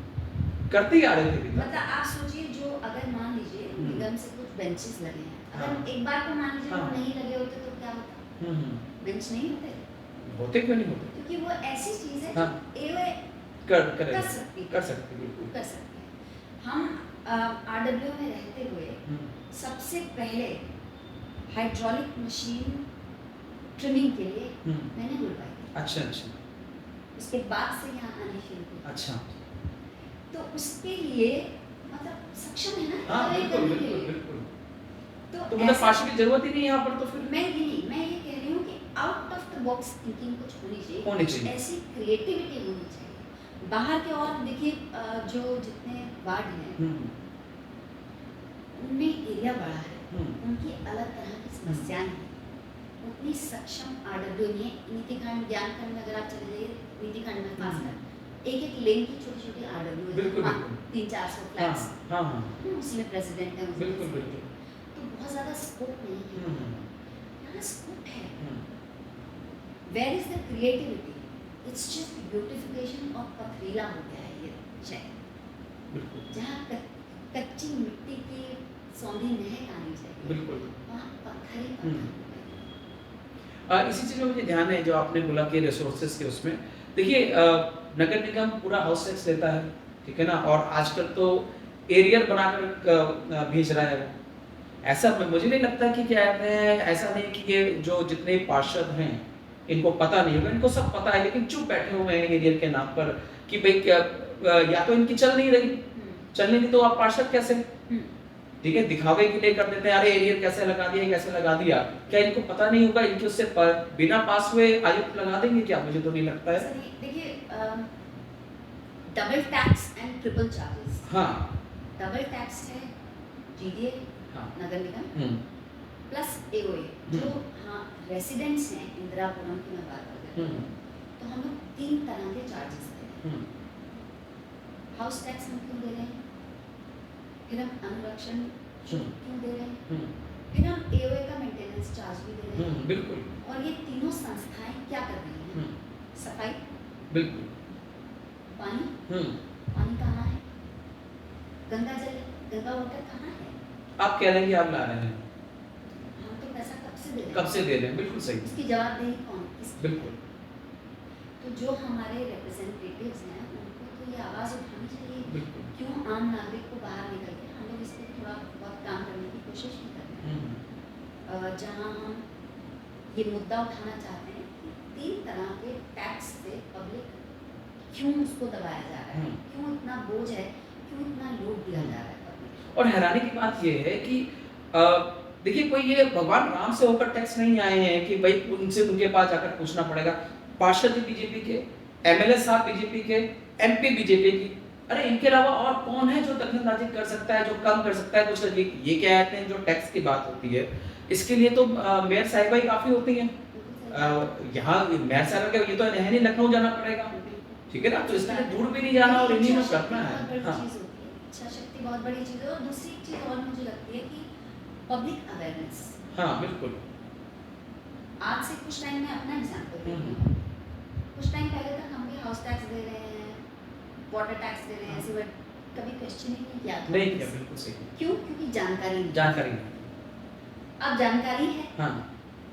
[SPEAKER 1] करते ही आ रहे थे अभी तक।
[SPEAKER 2] मतलब आप सोचिए, जो अगर मान लीजिए निगम से कुछ बेंचेस लगे हैं,
[SPEAKER 1] हाँ।
[SPEAKER 2] अगर एक बार को मान लीजिए
[SPEAKER 1] हाँ।
[SPEAKER 2] वो नहीं लगे होते तो क्या होता?
[SPEAKER 1] हुँ, हुँ।
[SPEAKER 2] बेंच नहीं होते,
[SPEAKER 1] होते क्यों नहीं होते?
[SPEAKER 2] क्योंकि वो ऐसी चीज़ है
[SPEAKER 1] हाँ।
[SPEAKER 2] जो एओए
[SPEAKER 1] कर
[SPEAKER 2] सकती है।
[SPEAKER 1] कर सकते बिल्कुल।
[SPEAKER 2] कर सकते हैं। हम आरडब्ल्यू में रहते हुए
[SPEAKER 1] हुँ।
[SPEAKER 2] सबसे पहले हाइड्रोलिक मशीन ट्रिमिंग के लिए
[SPEAKER 1] हुँ।
[SPEAKER 2] मैंने बुलवाई थी।
[SPEAKER 1] अच्छा, अच्छा।
[SPEAKER 2] उसके बाद से यहाँ आने शुरू हुई।
[SPEAKER 1] अच्छा।
[SPEAKER 2] तो उसके लिए मतलब सक्षम है ना
[SPEAKER 1] हाँ,
[SPEAKER 2] एओए
[SPEAKER 1] बिल्कुल,
[SPEAKER 2] करने के
[SPEAKER 1] बिल्कुल,
[SPEAKER 2] लिए।
[SPEAKER 1] बिल्कुल।
[SPEAKER 2] तो
[SPEAKER 1] तो मतलब
[SPEAKER 2] ऐसा-
[SPEAKER 1] पार्षद की ज़रूरत ही नहीं है यहाँ पर तो फिर?
[SPEAKER 2] मैं ये कह रही हूँ कि out of the box thinking कुछ होनी चाहिए।
[SPEAKER 1] होनी
[SPEAKER 2] कुछ
[SPEAKER 1] चाहिए।
[SPEAKER 2] ऐसी क्रिएटिविटी होनी चाहिए। बाहर के और देखिए, जो जितने वार्ड हैं
[SPEAKER 1] हुँ,
[SPEAKER 2] उनमें एरिया बड़ा है,
[SPEAKER 1] हुँ।
[SPEAKER 2] उनकी अलग तरह की समस्याएं हैं। उतनी सक्षम आरडब्ल्यू नहीं है। नीतिखंड ज्ञानखंड में अगर आप चले जाइए, नीतिखंड में खासकर एक लेन की छोटी-छोटी आरडब्ल्यू है।
[SPEAKER 1] बिल्कुल,
[SPEAKER 2] हाँ,
[SPEAKER 1] बिल्कुल।
[SPEAKER 2] 300-400
[SPEAKER 1] हाँ,
[SPEAKER 2] फ्लैट्स,
[SPEAKER 1] हाँ, हाँ।
[SPEAKER 2] उसमें प्रेसिडेंट है, उसमें
[SPEAKER 1] बिल्कुल,
[SPEAKER 2] सेक्रेटरी
[SPEAKER 1] बिल्कुल।
[SPEAKER 2] है। तो बहुत ज़्यादा स्कोप नहीं है।
[SPEAKER 1] हुँ, हुँ,
[SPEAKER 2] यहाँ स्कोप है।
[SPEAKER 1] हुँ।
[SPEAKER 2] Where is the creativity? It's just beautification और पथरीला हो गया है ये शहर।
[SPEAKER 1] बिल्कुल,
[SPEAKER 2] जहाँ कच्ची मिट्टी की सौंधी महक आनी चाहिए,
[SPEAKER 1] बिल्कुल।
[SPEAKER 2] वहाँ पत्थर ही पत्थर हो गए।
[SPEAKER 1] इसी चीज़ में मुझे ध्यान है जो आपने बोला कि रिसोर्सेज के उसमें। देखिए नगर निगम पूरा हाउस टैक्स लेता है, ठीक है ना? और आजकल तो एरियर बनाकर भेज रहा है वो। ऐसा मुझे नहीं लगता कि क्या कहते हैं, ऐसा नहीं कि ये जो जितने पार्षद हैं इनको पता नहीं होगा, इनको सब पता है, लेकिन चुप बैठे हुए हैं एरियर के नाम पर कि भाई क्या या तो इनकी चल नहीं रही, चलने की तो आप पार्षद कैसे? ठीक है, दिखावे के लिए कर देते हैं, अरे एरियर कैसे लगा दिया, कैसे लगा दिया। क्या इनको पता नहीं होगा, इनके उससे बिना पास हुए आयुक्त लगा देंगे क्या? मुझे तो नहीं लगता है।
[SPEAKER 2] सर देखिए, double tax and triple charges.
[SPEAKER 1] हाँ।
[SPEAKER 2] डबल टैक्स है जीडीए,
[SPEAKER 1] हाँ।
[SPEAKER 2] नगर निगम
[SPEAKER 1] हुँ।
[SPEAKER 2] प्लस एओए, जो हाँ रेसिडेंट्स हैं इंदिरापुरम की मैं बात कर रही हूँ, तो हम लोग 3 तरह के चार्जेस दे रहे हैं।
[SPEAKER 1] हुँ।
[SPEAKER 2] हाउस टैक्स हम क्यों दे रहे हैं? फिर हम अनुरक्षण शुल्क क्यों दे रहे हैं?
[SPEAKER 1] हुँ।
[SPEAKER 2] फिर हम एओए का मेंटेनेंस चार्ज भी दे रहे हैं।
[SPEAKER 1] बिल्कुल।
[SPEAKER 2] और ये तीनों संस्थाएं क्या कर रही हैं?
[SPEAKER 1] हुँ,
[SPEAKER 2] सफाई,
[SPEAKER 1] बिल्कुल।
[SPEAKER 2] पानी,
[SPEAKER 1] हुँ,
[SPEAKER 2] पानी कहाँ है? गंगा जल, गंगा वाटर कहाँ है?
[SPEAKER 1] आप कह रहे हैं कि आप ला रहे हैं,
[SPEAKER 2] हम तो पैसा कब से दे रहे
[SPEAKER 1] कब
[SPEAKER 2] हैं?
[SPEAKER 1] से दे रहे हैं, बिल्कुल सही।
[SPEAKER 2] इसकी जवाबदेही कौन? किसकी?
[SPEAKER 1] बिल्कुल।
[SPEAKER 2] तो जो हमारे रिप्रेजेंटेटिव्स हैं उनको तो ये आवाज़ उठानी चाहिए।
[SPEAKER 1] बिल्कुल।
[SPEAKER 2] क्यों आम नागरिक को बाहर निकल के हम लोग इस पर थोड़ा बहुत काम करने की कोशिश भी कर रहे
[SPEAKER 1] हुँ,
[SPEAKER 2] हैं। जहाँ हम ये मुद्दा उठाना चाहते हैं कि 3 तरह के टैक्स से पब्लिक क्यों उसको दबाया जा रहा है?
[SPEAKER 1] हुँ।
[SPEAKER 2] क्यों इतना बोझ है? क्यों इतना लोड दिया जा रहा है पब्लिक को?
[SPEAKER 1] और हैरानी की बात ये है कि अ, देखिए कोई ये भगवान राम से होकर टैक्स नहीं आए हैं कि भाई उनसे उनके पास जाकर पूछना पड़ेगा। पार्षद भी बीजेपी के, एमएलए साहब बीजेपी के, एमपी बीजेपी की। अरे इनके अलावा और कौन है जो दखलंदाजी कर सकता है, जो कम कर सकता है कुछ? ये क्या कहते हैं जो टैक्स की बात होती है, इसके लिए तो मेयर साहिबा ही काफ़ी होती हैं।
[SPEAKER 2] बिल्कुल सही
[SPEAKER 1] यहाँ मेयर साहिबा के ये तो है नहीं, लखनऊ जाना पड़ेगा,
[SPEAKER 2] बात है, बिल्कुल।
[SPEAKER 1] ठीक है ना? तो इसके लिए दूर भी नहीं जाना और इन्हीं में
[SPEAKER 2] इच्छा
[SPEAKER 1] करना
[SPEAKER 2] शक्ति
[SPEAKER 1] है।
[SPEAKER 2] बहुत बड़ी
[SPEAKER 1] हाँ,
[SPEAKER 2] चीज़ होती है। इच्छा शक्ति बहुत बड़ी चीज़ है। और दूसरी चीज़ और मुझे लगती है कि पब्लिक अवेयरनेस।
[SPEAKER 1] हाँ, बिल्कुल।
[SPEAKER 2] आज से कुछ टाइम में अपना एग्जाम्पल
[SPEAKER 1] हुँ,
[SPEAKER 2] देती
[SPEAKER 1] हुँ।
[SPEAKER 2] हूँ। कुछ टाइम पहले तक हम भी हाउस टैक्स दे रहे हैं, वाटर टैक्स दे रहे हैं,
[SPEAKER 1] हाँ।
[SPEAKER 2] ऐसे बट कभी क्वेश्चन ही नहीं किया था।
[SPEAKER 1] नहीं किया, बिल्कुल सही।
[SPEAKER 2] क्यों? क्योंकि जानकारी नहीं।
[SPEAKER 1] जानकारी नहीं।
[SPEAKER 2] अब जानकारी है
[SPEAKER 1] हाँ,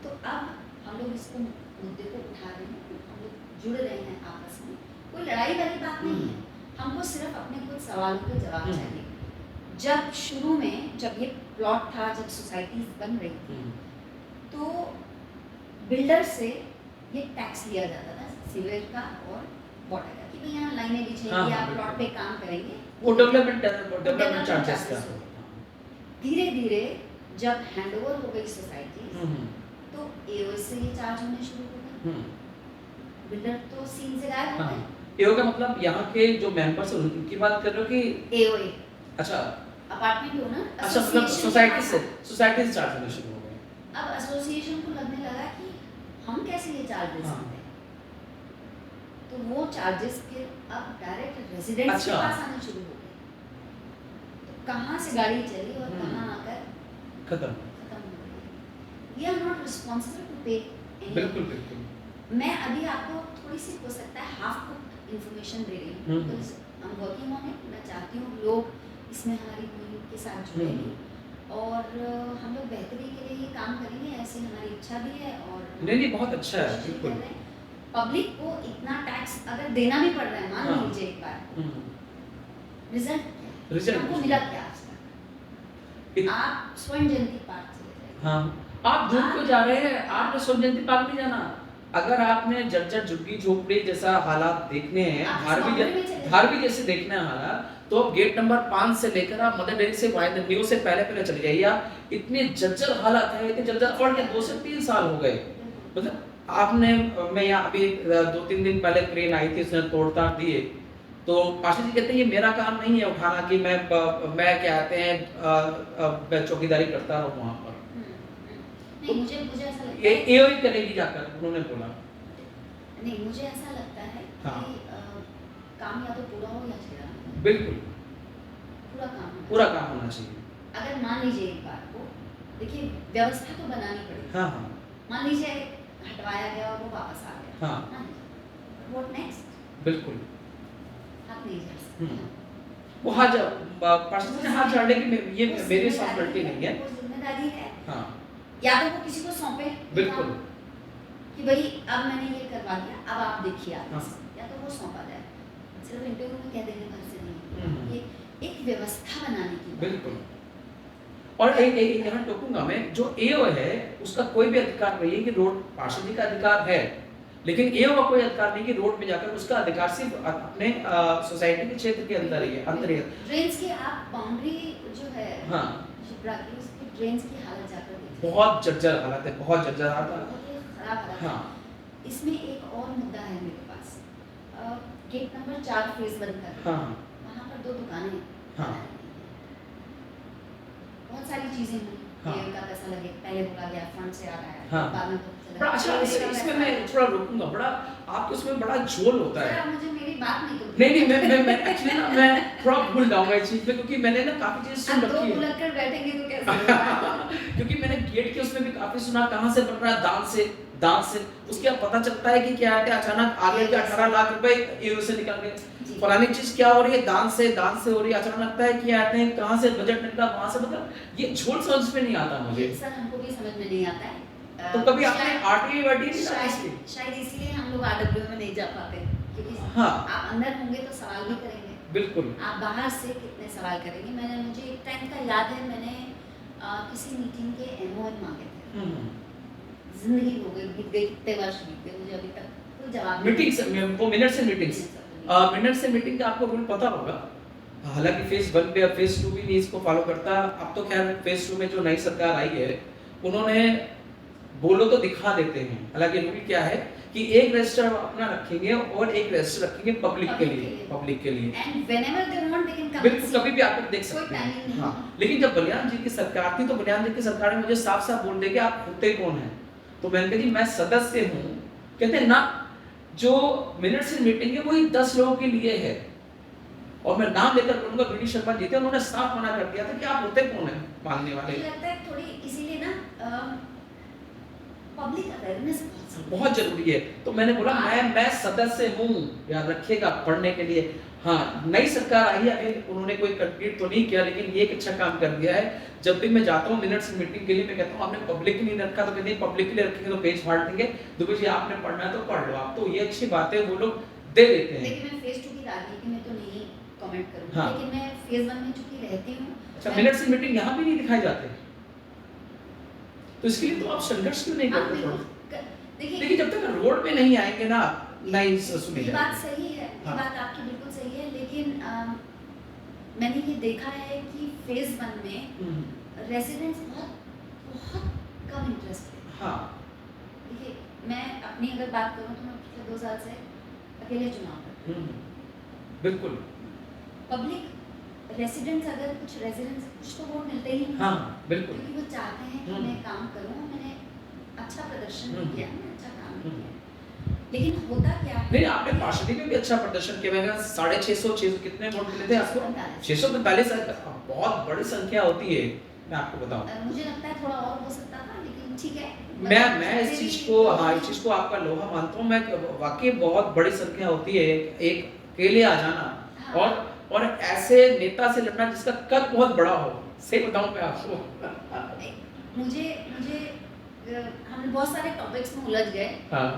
[SPEAKER 2] तो अब हम लोग इसको मुद्दे को उठा रहे हैं, हम लोग जुड़ रहे हैं आपस में। कोई लड़ाई वाली बात नहीं है। हमको सिर्फ अपने कुछ सवालों के जवाब
[SPEAKER 1] हुँ।
[SPEAKER 2] चाहिए। जब शुरू में जब ये प्लॉट था, जब सोसाइटीज बन रही थी,
[SPEAKER 1] हुँ,
[SPEAKER 2] तो बिल्डर से ये टैक्स लिया जाता था सीवेज का और वाटर का कि भाई यहाँ लाइनें बिछेंगी,
[SPEAKER 1] हाँ, हाँ,
[SPEAKER 2] आप
[SPEAKER 1] बिल्कुल।
[SPEAKER 2] प्लॉट पे काम करेंगे।
[SPEAKER 1] वो डेवलपमेंट चार्जेस
[SPEAKER 2] charges
[SPEAKER 1] का।
[SPEAKER 2] होते। धीरे धीरे जब हैंडओवर हो गई सोसाइटी,
[SPEAKER 1] हुँ, हुँ,
[SPEAKER 2] तो एओए से ये चार्ज होने शुरू हो गए।
[SPEAKER 1] हुँ,
[SPEAKER 2] बिल्डर तो सीन से गायब हो
[SPEAKER 1] हाँ।
[SPEAKER 2] गए।
[SPEAKER 1] एओ का मतलब यहाँ के जो मेंबर्स हैं उनकी बात कर रहे हो कि
[SPEAKER 2] एओए
[SPEAKER 1] अच्छा,
[SPEAKER 2] अपार्टमेंट ओनर
[SPEAKER 1] अच्छा मतलब सोसाइटी से चार्ज होने शुरू हो गए।
[SPEAKER 2] अब एसोसिएशन को लगने लगा कि हम कैसे ये चार्ज दे
[SPEAKER 1] हाँ।
[SPEAKER 2] सकते हैं। तो वो चार्जेस फिर अब डायरेक्ट रेजिडेंट्स के
[SPEAKER 1] अच्छा।
[SPEAKER 2] पास आने शुरू हो गए। तो कहाँ से गाड़ी चली और
[SPEAKER 1] हम्म।
[SPEAKER 2] कहाँ आकर
[SPEAKER 1] खत्म।
[SPEAKER 2] खत्म हो गई। We are not responsible to pay.
[SPEAKER 1] बिल्कुल, बिल्कुल।
[SPEAKER 2] मैं अभी आपको थोड़ी सी हो सकता है हाफ कुक्ड इन्फॉर्मेशन दे रही हूँ,
[SPEAKER 1] hmm.
[SPEAKER 2] Because I am working on it. मैं चाहती हूँ लोग इसमें हमारी टीम के साथ जुड़ेंगे और हम लोग बेहतरी के लिए ये काम करेंगे, ऐसी हमारी इच्छा भी है। और
[SPEAKER 1] नहीं, बहुत अच्छा है, बिल्कुल।
[SPEAKER 2] पब्लिक को इतना टैक्स अगर देना भी पड़ रहा है, मान
[SPEAKER 1] हाँ।
[SPEAKER 2] लीजिए एक बार,
[SPEAKER 1] हुँ,
[SPEAKER 2] रिजल्ट क्या है?
[SPEAKER 1] रिजल्ट
[SPEAKER 2] हमको
[SPEAKER 1] कुछ
[SPEAKER 2] मिला
[SPEAKER 1] नहीं।
[SPEAKER 2] क्या आज तक?
[SPEAKER 1] इत-
[SPEAKER 2] आप स्वर्ण जयंती पार्क चले जाइए।
[SPEAKER 1] हाँ, आप दूर क्यों जा रहे हैं? आपने स्वर्ण जयंती पार्क नहीं जाना। अगर आपने जर्जर झुग्गी झोपड़ी जैसा हालात देखने हैं,
[SPEAKER 2] आप इस मामले में चले जाइए।
[SPEAKER 1] धारवी जैसे देखना है हालात, तो आप गेट नंबर 5 से लेकर आप मदर डेयरी से न्यू से पहले चले जाइए। आप इतने जर्जर हालात है, इतने जर्जर, और ये 2 से 3 साल हो गए। मतलब आपने मैं यहाँ अभी 2-3 दिन पहले क्रेन आई थी, उसने तोड़-ताड़ दिए। तो पाशा जी कहते हैं ये मेरा काम नहीं है उठाना कि मैं क्या कहते हैं मैं चौकीदारी करता रहूँ वहाँ पर।
[SPEAKER 2] नहीं, मुझे मुझे ऐसा लगता
[SPEAKER 1] ये
[SPEAKER 2] है
[SPEAKER 1] एओ ही करेगी जाकर, उन्होंने बोला।
[SPEAKER 2] नहीं, मुझे ऐसा लगता है
[SPEAKER 1] हाँ।
[SPEAKER 2] कि काम या तो पूरा हो या छेड़ा हो।
[SPEAKER 1] बिल्कुल,
[SPEAKER 2] पूरा काम होना
[SPEAKER 1] पूरा
[SPEAKER 2] चाहिए।
[SPEAKER 1] काम होना चाहिए।
[SPEAKER 2] अगर मान लीजिए एक बार को, देखिए व्यवस्था तो बनानी पड़ेगी।
[SPEAKER 1] हाँ, हाँ,
[SPEAKER 2] मान लीजिए हटवाया गया और वो वापस आ गया।
[SPEAKER 1] हाँ,
[SPEAKER 2] व्हाट नेक्स्ट?
[SPEAKER 1] बिल्कुल।
[SPEAKER 2] हाथ नहीं जा सकते।
[SPEAKER 1] हुँ। वो हाथ पाशा जी ने हाथ झाड़ने की ये
[SPEAKER 2] वो
[SPEAKER 1] मेरी
[SPEAKER 2] जिम्मेदारी
[SPEAKER 1] रिस्पॉन्सिबिलिटी
[SPEAKER 2] है,
[SPEAKER 1] नहीं है।
[SPEAKER 2] वो जिम्मेदारी है।
[SPEAKER 1] हाँ,
[SPEAKER 2] या तो वो किसी को सौंपे ये
[SPEAKER 1] बिल्कुल।
[SPEAKER 2] काम, कि भाई अब मैंने ये करवा दिया, अब आप देखिए आगे
[SPEAKER 1] हाँ।
[SPEAKER 2] से। या तो वो सौंपा जाए, सिर्फ इंटरव्यू में कह देने भर से नहीं।
[SPEAKER 1] हम्म।
[SPEAKER 2] ये एक व्यवस्था बनाने की बात
[SPEAKER 1] बिल्कुल।
[SPEAKER 2] है।
[SPEAKER 1] और एक यहाँ टोकूंगा मैं, जो एओ है उसका कोई भी अधिकार नहीं है कि रोड, पार्षद जी का अधिकार है, लेकिन एओ का कोई अधिकार नहीं कि रोड में जाकर, उसका अधिकार सिर्फ अपने सोसाइटी के क्षेत्र के अंदर ही है, अंदर ही है।
[SPEAKER 2] ड्रेन्स की आप बाउंड्री जो है
[SPEAKER 1] हाँ,
[SPEAKER 2] शिप्रा की, उसकी ड्रेन्स की हालत जाकर देखिए।
[SPEAKER 1] बहुत जर्जर हालत है, बहुत जर्जर हालत है।
[SPEAKER 2] बहुत ही खराब हालत है।
[SPEAKER 1] हाँ,
[SPEAKER 2] इसमें एक और मुद्दा है मेरे पास। गेट नंबर 4 फेज 1 का,
[SPEAKER 1] हाँ,
[SPEAKER 2] वहाँ पर 2 दुकानें
[SPEAKER 1] हाँ।
[SPEAKER 2] बनाई गई हैं। बहुत सारी चीज़ें हुई,
[SPEAKER 1] हाँ।
[SPEAKER 2] एओ का पैसा लगे, पहले बोला गया फ्रंट से आ रहा है,
[SPEAKER 1] हाँ।
[SPEAKER 2] बाद में पता चला
[SPEAKER 1] बड़ा अच्छा
[SPEAKER 2] एओ
[SPEAKER 1] इसमें
[SPEAKER 2] का
[SPEAKER 1] इसमें
[SPEAKER 2] पैसा
[SPEAKER 1] मैं
[SPEAKER 2] है।
[SPEAKER 1] थोड़ा रोकूँगा, बड़ा आपके उसमें बड़ा झोल होता
[SPEAKER 2] सर
[SPEAKER 1] है।
[SPEAKER 2] आप मुझे मेरी बात नहीं
[SPEAKER 1] नहीं, मैं एक्चुअली ना मैं थोड़ा भूल जाऊँगा इस चीज़ पे, क्योंकि मैंने ना काफ़ी चीज़ें सुन
[SPEAKER 2] आप दो
[SPEAKER 1] रखी है।
[SPEAKER 2] बुलट कर बैठेंगे तो कैसे होगा?
[SPEAKER 1] क्योंकि मैंने गेट के उसमें भी काफ़ी सुना, कहाँ से बन रहा है, दाँत से। उसके बाद पता चलता है कि क्या है कि अचानक आगे के 18 लाख रुपए एओ से निकल गए।
[SPEAKER 2] जी।
[SPEAKER 1] फलानी चीज़ क्या हो रही है, दाँत से हो रही है। अचानक लगता है कि आते हैं कहाँ से बजट निकला, वहाँ से, मतलब ये झोल समझ में नहीं आता मुझे।
[SPEAKER 2] ये सर हमको भी समझ में नहीं आता है।
[SPEAKER 1] तो कभी आपने
[SPEAKER 2] शायद-
[SPEAKER 1] आरटीआई वारटीआई नहीं डाला इसकी?
[SPEAKER 2] शायद इसलिए हम लोग आरडब्ल्यू में नहीं जा पाते, क्योंकि
[SPEAKER 1] हाँ।
[SPEAKER 2] आप अंदर होंगे तो सवाल भी करेंगे,
[SPEAKER 1] बिल्कुल।
[SPEAKER 2] आप बाहर से कितने सवाल करेंगे। मुझे एक टाइम का याद है, मैंने किसी मीटिंग के एमओएन मांगे थे। जिंदगी हो गई, बीत गई, कितने वर्ष बीत गए, मुझे अभी तक कोई जवाब नहीं
[SPEAKER 1] मीटिंग्स
[SPEAKER 2] मिला।
[SPEAKER 1] वो मिनट से मीटिंग्स।
[SPEAKER 2] मिनट
[SPEAKER 1] मिनट से मीटिंग का आपको रूल पता होगा। हालांकि फेज 1 पे, अब फेज 2 भी नहीं इसको फॉलो करता। अब तो खैर फेज 2 में जो नई सरकार आई है, उन्होंने बोलो तो दिखा देते हैं। हालांकि रूल क्या है कि एक रजिस्टर अपना रखेंगे और एक रजिस्टर रखेंगे पब्लिक के लिए।
[SPEAKER 2] And whenever they want they can come.
[SPEAKER 1] बिल्कुल, कभी भी आप देख
[SPEAKER 2] कोई
[SPEAKER 1] सकते
[SPEAKER 2] टाइमिंग
[SPEAKER 1] हैं।
[SPEAKER 2] नहीं
[SPEAKER 1] हाँ,
[SPEAKER 2] है।
[SPEAKER 1] लेकिन जब बलियान जी की सरकार थी, तो बलियान जी की सरकार ने मुझे साफ-साफ बोल दिया कि आप होते कौन हैं? तो मैंने कहा जी मैं सदस्य हूँ। कहते हैं ना, जो मिनट से मीटिंग है वही 10 लोगों के लिए है। और मैं नाम लेकर बोलूँगा, वीडी शर्मा जी थे, उन्होंने साफ मना कर दिया था कि आप होते कौन हैं मांगने वाले।
[SPEAKER 2] मुझे लगता है थोड़ी इसीलिए ना पब्लिक अवेयरनेस
[SPEAKER 1] बहुत जरूरी है। तो मैंने बोला मैं सदस्य हूँ, याद रखिएगा, पढ़ने के लिए। हाँ, नई सरकार आई है, अभी उन्होंने कोई कंप्लीट तो नहीं किया, लेकिन ये एक अच्छा काम कर दिया है। जब भी मैं जाता हूँ मिनट्स मीटिंग के लिए, मैं कहता हूँ आपने पब्लिक नहीं रखा, तो कहते हैं पब्लिक के लिए रखेंगे तो पेज फाड़ देंगे, दुबे जी आपने पढ़ना है तो पढ़ लो आप। तो ये अच्छी बात है, वो लोग दे देते हैं।
[SPEAKER 2] लेकिन मैं फेज 2 की राजनीति में तो नहीं कमेंट करूंगी,
[SPEAKER 1] हाँ।
[SPEAKER 2] लेकिन मैं फेज 1 में चूंकि रहती हूँ।
[SPEAKER 1] अच्छा, मिनट्स मीटिंग यहाँ भी नहीं दिखाए जाते, तो इसके लिए तो आप संघर्ष क्यों नहीं करते थोड़ा?
[SPEAKER 2] देखिए
[SPEAKER 1] लेकिन जब तक रोड पे नहीं आएंगे ना, नहीं सुनी
[SPEAKER 2] ये बात
[SPEAKER 1] जाएगी।
[SPEAKER 2] सही है, ये
[SPEAKER 1] हाँ।
[SPEAKER 2] बात आपकी बिल्कुल सही है, लेकिन मैंने ये देखा है कि फेज 1 में रेजिडेंट्स बहुत कम इंटरेस्ट है।
[SPEAKER 1] हाँ।
[SPEAKER 2] देखिए मैं अपनी अगर बात करूँ तो मैं पिछले 2 साल से अकेले चुनाव करती हूँ।
[SPEAKER 1] बिल्कुल।
[SPEAKER 2] पब्लिक रेजिडेंट्स अगर कुछ तो वोट मिलते ही हैं।
[SPEAKER 1] हाँ, बिल्कुल।
[SPEAKER 2] क्योंकि वो चाहते हैं कि मैं काम करूँ, मैंने अच्छा प्रदर्शन भी किया, मैंने अच्छा काम भी किया। लेकिन होता क्या है?
[SPEAKER 1] नहीं, आपने पार्षदी में भी अच्छा प्रदर्शन किया। मैंने 650 कितने वोट मिले थे आपको?
[SPEAKER 2] 645।
[SPEAKER 1] 645, बहुत बड़ी संख्या होती है, मैं आपको बताऊं।
[SPEAKER 2] मुझे लगता है थोड़ा और हो सकता था, लेकिन ठीक है।
[SPEAKER 1] मैं इस चीज को, हाँ, इस चीज को आपका लोहा मानता हूँ मैं। वाकई बहुत बड़ी संख्या होती है एक अकेले आ जाना।
[SPEAKER 2] हाँ।
[SPEAKER 1] और ऐसे नेता से लड़ना जिसका कद बहुत बड़ा हो। सही बताऊं मैं आपको।
[SPEAKER 2] मुझे हम बहुत सारे टॉपिक्स में उलझ गए।
[SPEAKER 1] हाँ।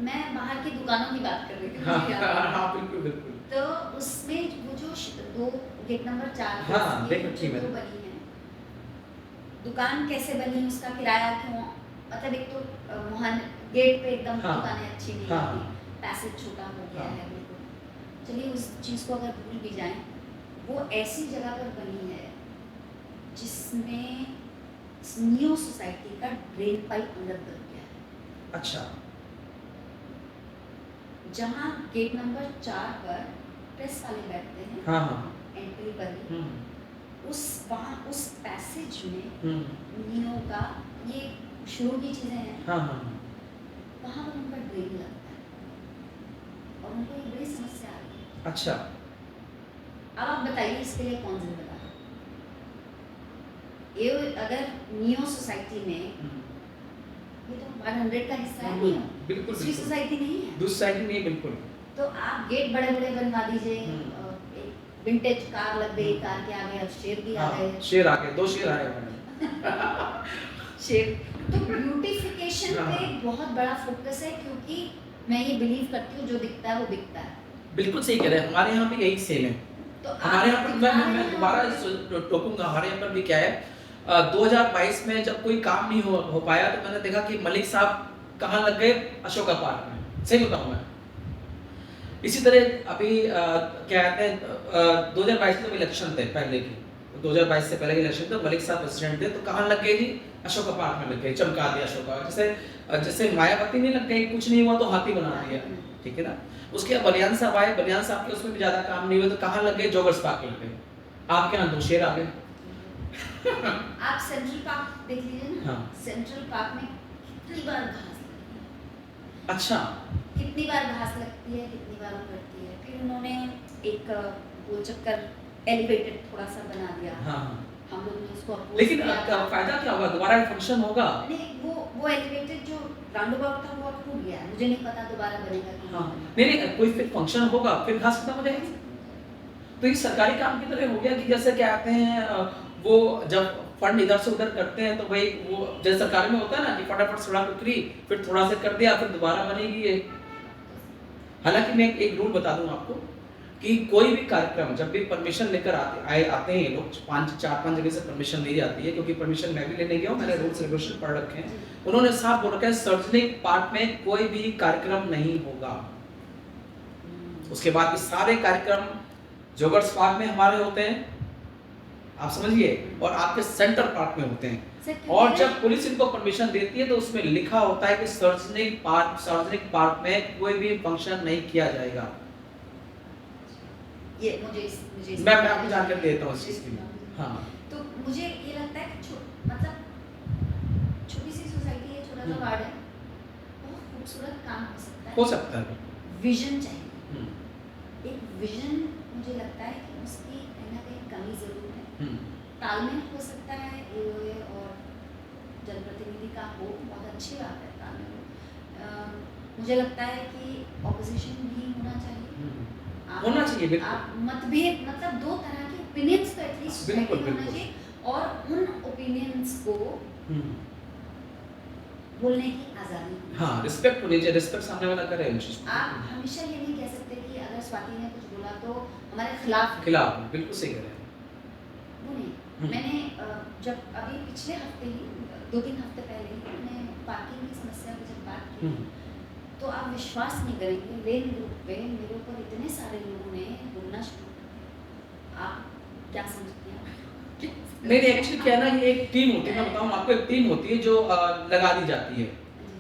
[SPEAKER 2] मैं बाहर की दुकानों की बात कर रही थी,
[SPEAKER 1] हाँ,
[SPEAKER 2] मुझे याद आ रहा है।
[SPEAKER 1] बिल्कुल।
[SPEAKER 2] तो उसमें वो जो 2 गेट नंबर 4
[SPEAKER 1] हाँ,
[SPEAKER 2] ये
[SPEAKER 1] देख रखी
[SPEAKER 2] जो
[SPEAKER 1] मैंने।
[SPEAKER 2] बनी है, दुकान कैसे बनी, उसका किराया क्यों, मतलब एक तो मोहन गेट पे एकदम
[SPEAKER 1] हाँ।
[SPEAKER 2] दुकानें अच्छी नहीं
[SPEAKER 1] हाँ।
[SPEAKER 2] होती, पैसेज छोटा हो गया
[SPEAKER 1] हाँ।
[SPEAKER 2] है बिल्कुल। चलिए उस चीज़ को अगर भूल भी जाएं, वो ऐसी जगह पर बनी है जिसमें न्यू सोसाइटी का ड्रेन पाइप अंदर दब गया है।
[SPEAKER 1] अच्छा।
[SPEAKER 2] जहाँ गेट नंबर 4 पर प्रेस वाले बैठते हैं,
[SPEAKER 1] हाँ।
[SPEAKER 2] एंट्री पर ही, उस पैसेज में नियो का ये शुरू की चीजें हैं,
[SPEAKER 1] हाँ।
[SPEAKER 2] वहाँ पर उनका ड्रेन लगता है और उनको एक बड़ी समस्या आ रही है।
[SPEAKER 1] अच्छा।
[SPEAKER 2] अब आप बताइए इसके लिए कौन जिम्मेदार है? ये अगर नियो सोसाइटी में, ये तो 100 का हिस्सा है नियो,
[SPEAKER 1] बिल्कुल।
[SPEAKER 2] दूसरी सोसाइटी नहीं है।
[SPEAKER 1] दूसरी साइड नहीं है, बिल्कुल।
[SPEAKER 2] तो आप गेट बड़े बड़े बनवा दीजिए, एक विंटेज कार लग गई, कार के आगे अब शेर भी आ गए।
[SPEAKER 1] शेर आ गए, 2 शेर आए मैंने।
[SPEAKER 2] शेर। तो ब्यूटिफिकेशन
[SPEAKER 1] हाँ।
[SPEAKER 2] पे बहुत बड़ा फोकस है, क्योंकि मैं ये बिलीव करती हूँ जो दिखता है वो बिकता है।
[SPEAKER 1] बिल्कुल सही कह रहे हैं, हमारे यहाँ भी यही सेम है।
[SPEAKER 2] तो
[SPEAKER 1] हमारे यहाँ पर मैं दोबारा टोकूंगा, हमारे यहाँ पर भी क्या है, 2022 में जब कोई काम नहीं हो पाया, तो मैंने देखा कि मलिक साहब कहाँ लग गए, अशोका पार्क में। सही बताऊँ मैं। इसी तरह अभी क्या कहते हैं, 2022 में इलेक्शन थे पहले की, 2022 से पहले के इलेक्शन थे, मलिक साहब प्रेसिडेंट थे, तो कहाँ लग गए जी, अशोका पार्क में लग गए, चमका दिया अशोका। जैसे मायावती नहीं लग गई, कुछ नहीं हुआ तो हाथी बना दिया, ठीक है ना। उसके बाद बलियान साहब आए, बलियान साहब के उसमें भी ज्यादा काम नहीं हुआ, तो कहाँ लग गए, जोगर्स पार्क लग गए। आपके यहाँ 2 शेर आ गए।
[SPEAKER 2] आप सेंट्रल पार्क देख लीजिए ना,
[SPEAKER 1] हाँ।
[SPEAKER 2] सेंट्रल पार्क में कितनी बार घास लगती है,
[SPEAKER 1] अच्छा।
[SPEAKER 2] कितनी बार घास लगती है, कितनी बार उखड़ती है। फिर उन्होंने एक गोल चक्कर एलिवेटेड थोड़ा सा बना दिया,
[SPEAKER 1] हाँ, हाँ।
[SPEAKER 2] हम लोग ने उसको अपोज
[SPEAKER 1] लेकिन
[SPEAKER 2] किया
[SPEAKER 1] अब
[SPEAKER 2] था।
[SPEAKER 1] फ़ायदा क्या होगा? दोबारा फंक्शन होगा?
[SPEAKER 2] नहीं, वो एलिवेटेड जो राउंड अबाउट था वो अब टूट गया है, मुझे नहीं पता दोबारा बनेगा कि
[SPEAKER 1] हाँ।
[SPEAKER 2] नहीं बनेगा।
[SPEAKER 1] नहीं, नहीं, कोई फिर फंक्शन होगा, फिर घास खत्म हो जाएगी? तो ये सरकारी काम की तरह हो गया कि जैसे क्या कहते हैं वो जब फंड इधर से उधर करते हैं तो भाई वो जैसे सरकार में होता है ना कि फटाफट सड़क उकरी, फिर थोड़ा सा कर दिया, फिर दोबारा बनेगी ये। हालाँकि मैं एक रूल बता दूँ आपको कि कोई भी कार्यक्रम जब भी परमिशन लेकर आते हैं ये लोग 4-5 जगह से परमिशन ली जाती है, क्योंकि परमिशन मैं भी लेने गया हूँ, मैंने रूल्स रेगुलेशन पढ़ रखे हैं।
[SPEAKER 2] जी।
[SPEAKER 1] उन्होंने साफ बोल रखा है सार्वजनिक पार्क में कोई भी कार्यक्रम नहीं होगा। उसके बाद के सारे कार्यक्रम जोगर्स पार्क में हमारे होते हैं, आप समझिए, और आपके सेंटर पार्क में होते हैं।
[SPEAKER 2] सर,
[SPEAKER 1] और
[SPEAKER 2] क्योंकि
[SPEAKER 1] जब पुलिस इनको परमिशन देती है तो उसमें लिखा होता है कि सार्वजनिक पार्क में कोई भी फंक्शन नहीं किया जाएगा।
[SPEAKER 2] ये मुझे
[SPEAKER 1] मैं आपको जानकारी देता हूँ इस चीज़ की। हाँ।
[SPEAKER 2] तो मुझे ये लगता है कि मतलब छोटी सी सोसाइटी है, छोटा सा वार्ड है, बहुत खूबसूरत काम हो सकता है।
[SPEAKER 1] हो सकता है।
[SPEAKER 2] विजन चाहिए,
[SPEAKER 1] हुँ,
[SPEAKER 2] एक विजन। मुझे लगता है कि उसकी कहीं ना कहीं कमी जरूर है।
[SPEAKER 1] हुँ,
[SPEAKER 2] तालमेल हो सकता है एओए और जनप्रतिनिधि का हो, बहुत अच्छी बात है तालमेल हो। मुझे लगता है कि ऑपोजिशन भी होना चाहिए।
[SPEAKER 1] हुँ।
[SPEAKER 2] आप
[SPEAKER 1] होना चाहिए, बिल्कुल।
[SPEAKER 2] आप मतभेद मतलब दो तरह के ओपिनियंस तो एटलीस्ट
[SPEAKER 1] बिल्कुल,
[SPEAKER 2] होना
[SPEAKER 1] बिल्कुल।
[SPEAKER 2] चाहिए, और उन ओपिनियंस को
[SPEAKER 1] हुँ।
[SPEAKER 2] बोलने की आज़ादी होनी
[SPEAKER 1] हाँ,
[SPEAKER 2] चाहिए।
[SPEAKER 1] रिस्पेक्ट होनी चाहिए, रिस्पेक्ट सामने वाला करे उन चीज़ को।
[SPEAKER 2] आप हमेशा ये नहीं कह सकते कि अगर स्वाति ने कुछ बोला तो हमारे खिलाफ है।
[SPEAKER 1] खिलाफ, बिल्कुल सही कह रहे हैं।
[SPEAKER 2] वो नहीं।
[SPEAKER 1] हुँ।
[SPEAKER 2] मैंने जब अभी पिछले हफ्ते ही 2-3 हफ्ते पहले ही मैंने पार्किंग की समस्या की जब बात की,
[SPEAKER 1] हुँ।
[SPEAKER 2] तो आप विश्वास नहीं करेंगे, लेन ग्रुप पे मेरे ऊपर इतने सारे लोगों ने बोलना शुरू किया। आप क्या समझते हैं?
[SPEAKER 1] नहीं, नहीं, एक्चुअली क्या है ना, ये एक टीम होती है, मैं बताऊँ आपको, एक टीम होती है जो लगा दी जाती है।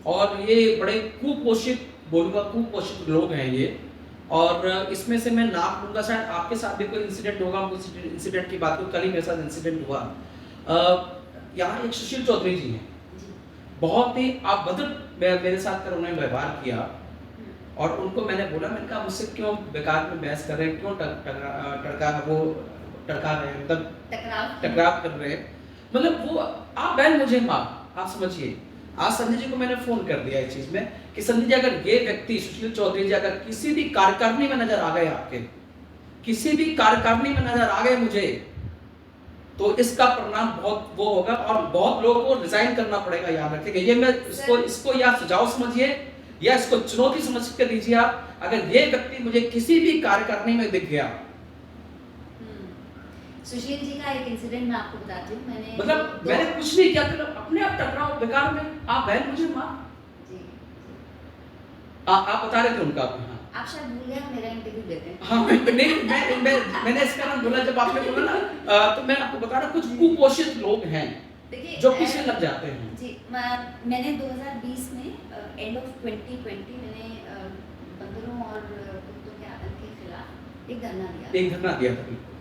[SPEAKER 1] और ये बड़े कुपोषित, बोलूँगा कुपोषित लोग हैं ये। और इसमें से मैं नाम लूँगा, शायद आपके साथ भी कोई इंसिडेंट होगा, हम उस इंसिडेंट की बात करूँ, कल ही मेरे साथ इंसिडेंट हुआ। यहाँ एक सुशील चौधरी जी हैं,
[SPEAKER 2] जी।
[SPEAKER 1] बहुत ही अभद्र मेरे साथ कर उन्होंने व्यवहार किया।
[SPEAKER 2] हुँ।
[SPEAKER 1] और उनको मैंने बोला, मैंने कहा मुझसे क्यों बेकार में बहस कर रहे हैं, क्यों टरका रहे हैं, मतलब टकराव कर रहे हैं, मतलब वो आप बहन मुझे माँ, आप समझिए। आज संजय जी को मैंने फोन कर दिया इस चीज में कि संजय जी, अगर ये व्यक्ति सुशील चौधरी जी अगर किसी भी कार्यकारिणी में नजर आ गए, आपके किसी भी कार्यकारिणी में नजर आ गए मुझे, तो इसका परिणाम बहुत वो होगा और बहुत लोगों को रिजाइन करना पड़ेगा, याद रखिएगा। ये मैं इसको या सुझाव समझिए या इसको चुनौती समझ कर लीजिए आप। अगर ये व्यक्ति मुझे किसी भी कार्यकारिणी में दिख गया,
[SPEAKER 2] सुशील जी का एक इंसिडेंट मैं आपको बताती हूँ।
[SPEAKER 1] मतलब मैंने कुछ नहीं किया, अपने आप टकराओ बेकार में, आप बहन मुझे माँ।
[SPEAKER 2] जी।
[SPEAKER 1] आप बता रहे थे उनका। हाँ,
[SPEAKER 2] आप शायद भूल गए, मेरा इंटरव्यू लेते हैं।
[SPEAKER 1] हाँ, मैंने इस कारण बोला, जब आपने बोला ना, तो मैं आपको बता रहा, कुछ कुपोषित लोग हैं
[SPEAKER 2] देखिए,
[SPEAKER 1] जो पीछे लग जाते हैं।
[SPEAKER 2] जी, मैंने 2020 में एंड ऑफ 2020 मैंने बंदरों और कुत्तों के आतंक के खिलाफ एक धरना दिया।
[SPEAKER 1] एक धरना दिया था, बिल्कुल।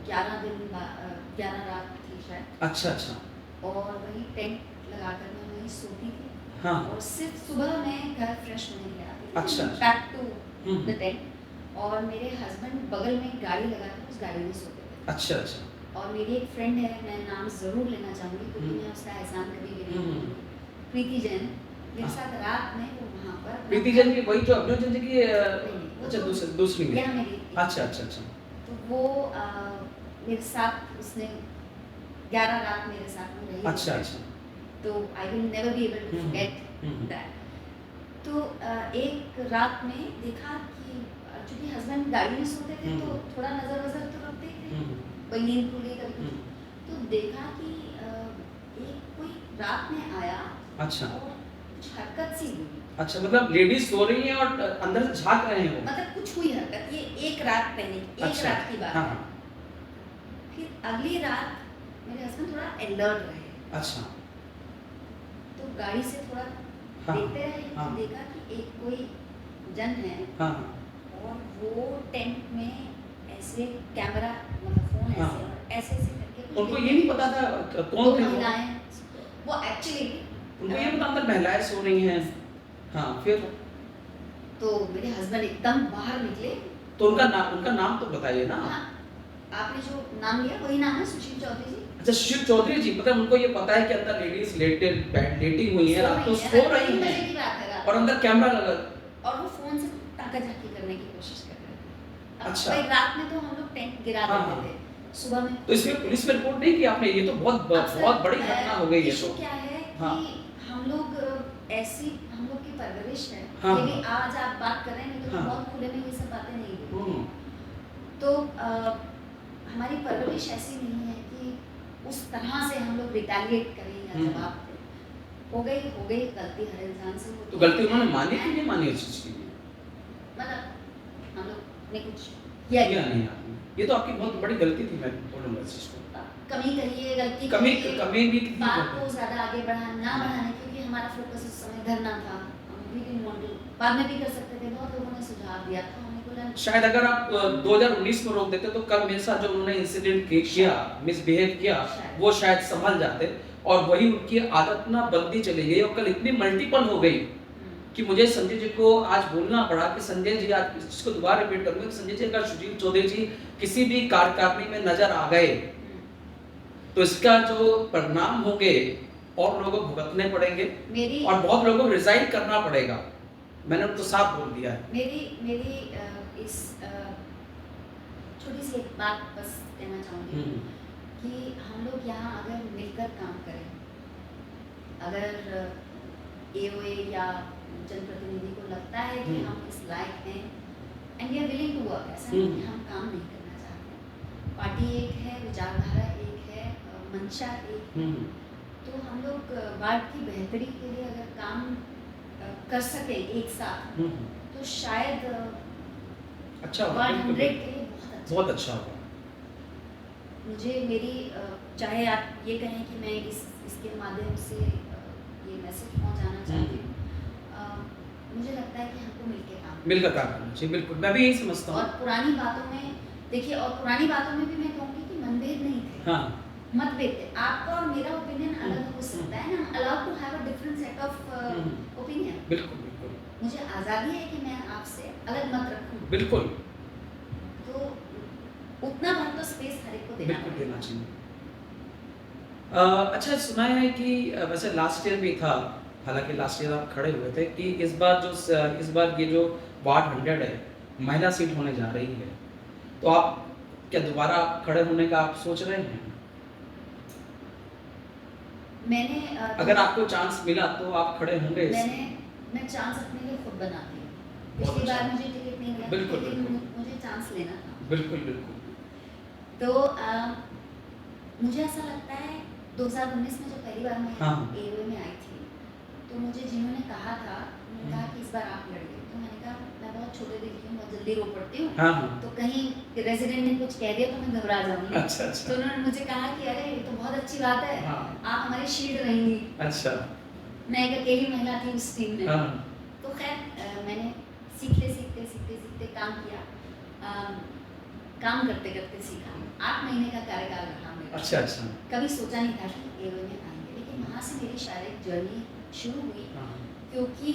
[SPEAKER 2] 11 रात थी शायद,
[SPEAKER 1] अच्छा, अच्छा।
[SPEAKER 2] और वही टेंट लगाकर मैं वहीं सोती थी।
[SPEAKER 1] हाँ।
[SPEAKER 2] और सिर्फ सुबह मैं घर फ्रेश होने के लिए आती थी,
[SPEAKER 1] अच्छा।
[SPEAKER 2] Back to
[SPEAKER 1] hmm.
[SPEAKER 2] The tent, और मेरे हस्बैंड बगल में गाड़ी लगाकर उस गाड़ी में सोते थे।
[SPEAKER 1] अच्छा, अच्छा।
[SPEAKER 2] और मेरी एक फ्रेंड है, मैं नाम ज़रूर लेना चाहूँगी क्योंकि मैं उसका एहसान कभी भी नहीं भूलूंगी, प्रीति जैन। मेरे
[SPEAKER 1] हाँ।
[SPEAKER 2] साथ रात में वो वहाँ पर
[SPEAKER 1] प्रीति जैन की वही जो अभिनव जैन जी की
[SPEAKER 2] नहीं, वो
[SPEAKER 1] अच्छा,
[SPEAKER 2] तो
[SPEAKER 1] दूसरी में।
[SPEAKER 2] यहाँ मेरी थी।
[SPEAKER 1] अच्छा, अच्छा, अच्छा।
[SPEAKER 2] तो वो मेरे साथ उसने 11 रात मेरे साथ में रही।
[SPEAKER 1] अच्छा, अच्छा।
[SPEAKER 2] तो I will never be able to
[SPEAKER 1] hmm,
[SPEAKER 2] forget
[SPEAKER 1] hmm.
[SPEAKER 2] That. तो एक रात में देखा कि चूंकि हस्बैंड गाड़ी में सोते थे तो थोड़ा नज़र वज़र तो रखते ही थे, कोई नींद खुली कभी कुछ। तो देखा कि एक कोई रात में आया
[SPEAKER 1] अच्छा,
[SPEAKER 2] और कुछ हरकत सी हुई,
[SPEAKER 1] अच्छा, मतलब लेडीज सो रही हैं और अंदर से झांक रहे हैं वो।
[SPEAKER 2] मतलब कुछ हुई हरकत। ये एक रात पहले, एक
[SPEAKER 1] अच्छा,
[SPEAKER 2] रात की बात
[SPEAKER 1] हाँ,
[SPEAKER 2] है।
[SPEAKER 1] हाँ।
[SPEAKER 2] फिर अगली रात मेरे हस्बैंड थोड़ा अलर्ट रहे,
[SPEAKER 1] अच्छा,
[SPEAKER 2] तो गाड़ी से थोड़ा
[SPEAKER 1] हाँ,
[SPEAKER 2] देखते रहे,
[SPEAKER 1] हाँ।
[SPEAKER 2] तो देखा कि एक कोई जन है
[SPEAKER 1] हाँ,
[SPEAKER 2] और वो टेंट में ऐसे कैमरा मतलब फ़ोन ऐसे
[SPEAKER 1] हाँ।
[SPEAKER 2] और ऐसे-ऐसे करके कुछ
[SPEAKER 1] उनको ये
[SPEAKER 2] देखने
[SPEAKER 1] नहीं
[SPEAKER 2] की
[SPEAKER 1] पता था
[SPEAKER 2] कोशिश-
[SPEAKER 1] कौन
[SPEAKER 2] 2
[SPEAKER 1] थे वो?
[SPEAKER 2] महिलाएँ वो एक्चुअली
[SPEAKER 1] उनको ये पता अंदर महिलाएँ सो रही हैं। हाँ, फिर?
[SPEAKER 2] तो मेरे हस्बैंड एकदम बाहर निकले।
[SPEAKER 1] तो उनका नाम तो बताइए ना?
[SPEAKER 2] हाँ, आपने जो नाम लिया वही नाम है सुशील चौधरी जी।
[SPEAKER 1] अच्छा, सुशील चौधरी जी, मतलब उनको ये पता है कि अंदर लेडीज़ लेटी हुई हैं,
[SPEAKER 2] सो
[SPEAKER 1] रात को
[SPEAKER 2] रही
[SPEAKER 1] सो
[SPEAKER 2] है,
[SPEAKER 1] रही
[SPEAKER 2] 3 बजे
[SPEAKER 1] हैं
[SPEAKER 2] की बात है रात
[SPEAKER 1] और
[SPEAKER 2] को।
[SPEAKER 1] अंदर कैमरा लगा।
[SPEAKER 2] और वो फ़ोन से ताका-झाकी करने की कोशिश कर रहे थे। अब
[SPEAKER 1] अच्छा।
[SPEAKER 2] भाई रात में तो हम लोग टेंट गिरा
[SPEAKER 1] हाँ,
[SPEAKER 2] देते
[SPEAKER 1] हाँ।
[SPEAKER 2] थे। सुबह में
[SPEAKER 1] तो इसमें पुलिस में रिपोर्ट नहीं की आपने? ये तो बहुत
[SPEAKER 2] अक्सर,
[SPEAKER 1] बहुत बड़ी घटना हो गई है
[SPEAKER 2] इश्यू
[SPEAKER 1] तो।
[SPEAKER 2] क्या है
[SPEAKER 1] हाँ।
[SPEAKER 2] कि हम लोग ऐसी हम लोग की परवरिश है।
[SPEAKER 1] हाँ,
[SPEAKER 2] ये भी
[SPEAKER 1] हाँ।
[SPEAKER 2] आज आप बात कर रहे हैं नहीं तो
[SPEAKER 1] हाँ।
[SPEAKER 2] बहुत खुले में ये सब बातें नहीं बोलते।
[SPEAKER 1] हुँ,
[SPEAKER 2] तो हमारी परवरिश ऐसी नहीं है कि उस तरह से हम लोग रिटेलिएट करें या
[SPEAKER 1] हुँ।
[SPEAKER 2] जवाब दें। हो गई गलती हर इंसान से होती
[SPEAKER 1] तो
[SPEAKER 2] है।
[SPEAKER 1] गलती उन्होंने मानी कि नहीं मानी इस चीज़ की?
[SPEAKER 2] मतलब हम लोग ने कुछ किया
[SPEAKER 1] किया
[SPEAKER 2] ही
[SPEAKER 1] नहीं आपने। ये तो आपकी बहुत बड़ी गलती थी, मैं बोलूँगा इस चीज़ को।
[SPEAKER 2] कमी करिए गलती
[SPEAKER 1] कमी
[SPEAKER 2] करिए,
[SPEAKER 1] कमी भी थी
[SPEAKER 2] बात
[SPEAKER 1] बहुत।
[SPEAKER 2] को ज़्यादा आगे ना बढ़ाने क्योंकि हमारा फोकस उस समय धरना था। हम भी didn't want to, बाद में भी कर सकते थे। बहुत लोगों ने सुझाव दिया था हमने बोला
[SPEAKER 1] शायद अगर आप 2019 में रोक देते तो कल मेरे साथ जो उन्होंने इंसिडेंट किया, मिसबिहेव किया,
[SPEAKER 2] शायद।
[SPEAKER 1] वो शायद संभल जाते और वही उनकी आदत ना बनती चली गई और कल इतनी मल्टीपल हो गई कि मुझे संजय जी को आज बोलना पड़ा कि संजय जी, आज इस चीज़ को दोबारा रिपीट करूँगा कि संजय जी अगर सुशील चौधरी जी किसी भी कार्यकारिणी में नज़र आ गए तो इसका जो परिणाम होंगे और लोगों को भुगतने पड़ेंगे
[SPEAKER 2] मेरी
[SPEAKER 1] और बहुत लोगों को रिजाइन करना पड़ेगा। मैंने उनको साफ बोल दिया है।
[SPEAKER 2] मेरी इस छोटी सी एक बात बस कहना चाहूँगी
[SPEAKER 1] हम्म,
[SPEAKER 2] कि हम लोग यहाँ अगर मिलकर काम करें, अगर एओए या जनप्रतिनिधि को लगता है कि
[SPEAKER 1] हम्म।
[SPEAKER 2] हम इस लायक हैं and we are willing to work, ऐसा नहीं कि
[SPEAKER 1] हम्म।
[SPEAKER 2] हम काम नहीं करना चाहते। पार्टी एक है, विचारधारा एक है, मंशा एक है,
[SPEAKER 1] हम्म,
[SPEAKER 2] तो हम लोग वार्ड की बेहतरी के लिए अगर काम कर सके एक साथ
[SPEAKER 1] हम्म।
[SPEAKER 2] तो शायद
[SPEAKER 1] अच्छा होगा,
[SPEAKER 2] 100
[SPEAKER 1] बिल्कुल,
[SPEAKER 2] के लिए
[SPEAKER 1] बहुत अच्छा होगा।
[SPEAKER 2] मुझे मेरी चाहे आप ये कहें कि मैं इसके माध्यम से ये मैसेज पहुंचाना चाहती हूँ, मुझे लगता है कि हमको मिलके काम
[SPEAKER 1] मिलकर काम करना चाहिए, बिल्कुल मैं भी यही समझता
[SPEAKER 2] और
[SPEAKER 1] हूँ।
[SPEAKER 2] पुरानी बातों में देखिए, और पुरानी बातों में भी मैं कहूँगी कि मनभेद नहीं थे,
[SPEAKER 1] हाँ,
[SPEAKER 2] मतभेद थे। आपका और मेरा ओपिनियन अलग हो सकता है ना, allowed to have a different set of opinion.
[SPEAKER 1] बिल्कुल बिल्कुल
[SPEAKER 2] मुझे आज़ादी है कि मैं आपसे अलग मत रखूँ,
[SPEAKER 1] बिल्कुल
[SPEAKER 2] तो उतना भर तो स्पेस हर एक को देना
[SPEAKER 1] बिल्कुल
[SPEAKER 2] पड़ेगा।
[SPEAKER 1] देना चाहिए। अच्छा, सुना है कि वैसे लास्ट ईयर भी था, हालांकि लास्ट ईयर आप खड़े हुए थे कि इस बार ये जो वार्ड 100 है महिला सीट होने जा रही है, तो आप क्या दोबारा खड़े होने का आप सोच रहे हैं?
[SPEAKER 2] मैंने
[SPEAKER 1] अगर आपको चांस मिला तो आप खड़े होंगे?
[SPEAKER 2] मैं चांस अपने लिए खुद बनाती हूँ।
[SPEAKER 1] बहुत
[SPEAKER 2] पिछली
[SPEAKER 1] अच्छा।
[SPEAKER 2] बार मुझे टिकट नहीं मिला,
[SPEAKER 1] बिल्कुल,
[SPEAKER 2] लेकिन
[SPEAKER 1] बिल्कुल।
[SPEAKER 2] मुझे चांस लेना था।
[SPEAKER 1] बिल्कुल बिल्कुल
[SPEAKER 2] तो मुझे ऐसा लगता है 2019 में जब पहली बार मैं
[SPEAKER 1] हाँ।
[SPEAKER 2] एओए में आई थी, तो मुझे जिन्होंने कहा था, उन्होंने कहा कि इस बार आप लड़िए, तो मैंने कहा मैं बहुत छोटे दिल की हूँ, बहुत जल्दी रो पड़ती हूँ,
[SPEAKER 1] हाँ हाँ
[SPEAKER 2] तो कहीं रेजिडेंट ने कुछ कह दिया तो मैं घबरा जाऊंगी।
[SPEAKER 1] अच्छा
[SPEAKER 2] तो
[SPEAKER 1] अच्छा
[SPEAKER 2] उन्होंने मुझे कहा कि अरे ये तो बहुत अच्छी बात है,
[SPEAKER 1] हाँ
[SPEAKER 2] आप हमारी शील्ड रहेंगी।
[SPEAKER 1] अच्छा
[SPEAKER 2] मैं एक अकेली महिला थी उस टीम में।
[SPEAKER 1] हाँ
[SPEAKER 2] तो खैर मैंने सीखते काम किया, काम करते करते सीखा। 8 महीने का कार्यकाल रहा मेरा।
[SPEAKER 1] अच्छा अच्छा
[SPEAKER 2] कभी सोचा नहीं था कि एओए में आएंगे, लेकिन वहाँ से मेरी शारीरिक जर्नी शुरू हुई,
[SPEAKER 1] हाँ
[SPEAKER 2] क्योंकि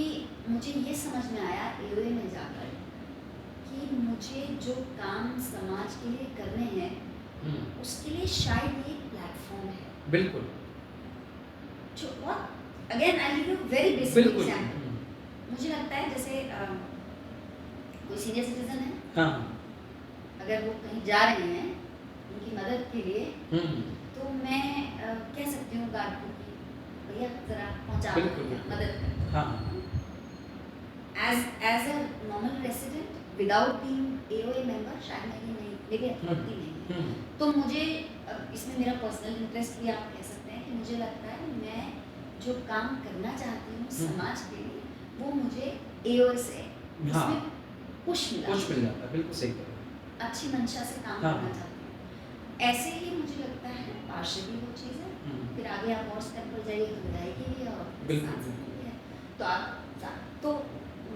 [SPEAKER 2] मुझे ये समझ में आया एओए में जाकर कि मुझे जो काम समाज के लिए करने हैं उसके लिए शायद ये प्लेटफॉर्म है।
[SPEAKER 1] बिल्कुल
[SPEAKER 2] जो बहुत again I give you very basic
[SPEAKER 1] बिल्कुल
[SPEAKER 2] एग्जांपल। मुझे लगता है जैसे कोई सीनियर सिटीजन है,
[SPEAKER 1] हाँ
[SPEAKER 2] अगर वो कहीं जा रहे हैं उनकी मदद के लिए, तो मैं कह सकती हूँ गार्ड को कि भैया ज़रा पहुँचा दो,
[SPEAKER 1] बिल्कुल, बिल्कुल।
[SPEAKER 2] मदद करें।
[SPEAKER 1] हाँ
[SPEAKER 2] as a normal resident without being AOA member शायद मैं ये नहीं, मेरी अथॉरिटी नहीं है। तो मुझे इसमें मेरा पर्सनल इंटरेस्ट भी आप कह सकते हैं कि मुझे लगता है मैं जो काम करना चाहती हूँ समाज के लिए, वो मुझे एओए से
[SPEAKER 1] हाँ।
[SPEAKER 2] उसमें पुश मिला,
[SPEAKER 1] कुछ मिल जाता है, बिल्कुल सही कह रहे हो।
[SPEAKER 2] अच्छी मंशा से काम
[SPEAKER 1] हाँ।
[SPEAKER 2] करना चाहती हूँ। ऐसे ही मुझे लगता है पार्शली वो चीज़ है। फिर आगे आप और स्टेप पर जाइए तो विधायकी भी है और
[SPEAKER 1] बिल्कुल,
[SPEAKER 2] सांसद भी है, तो आप तो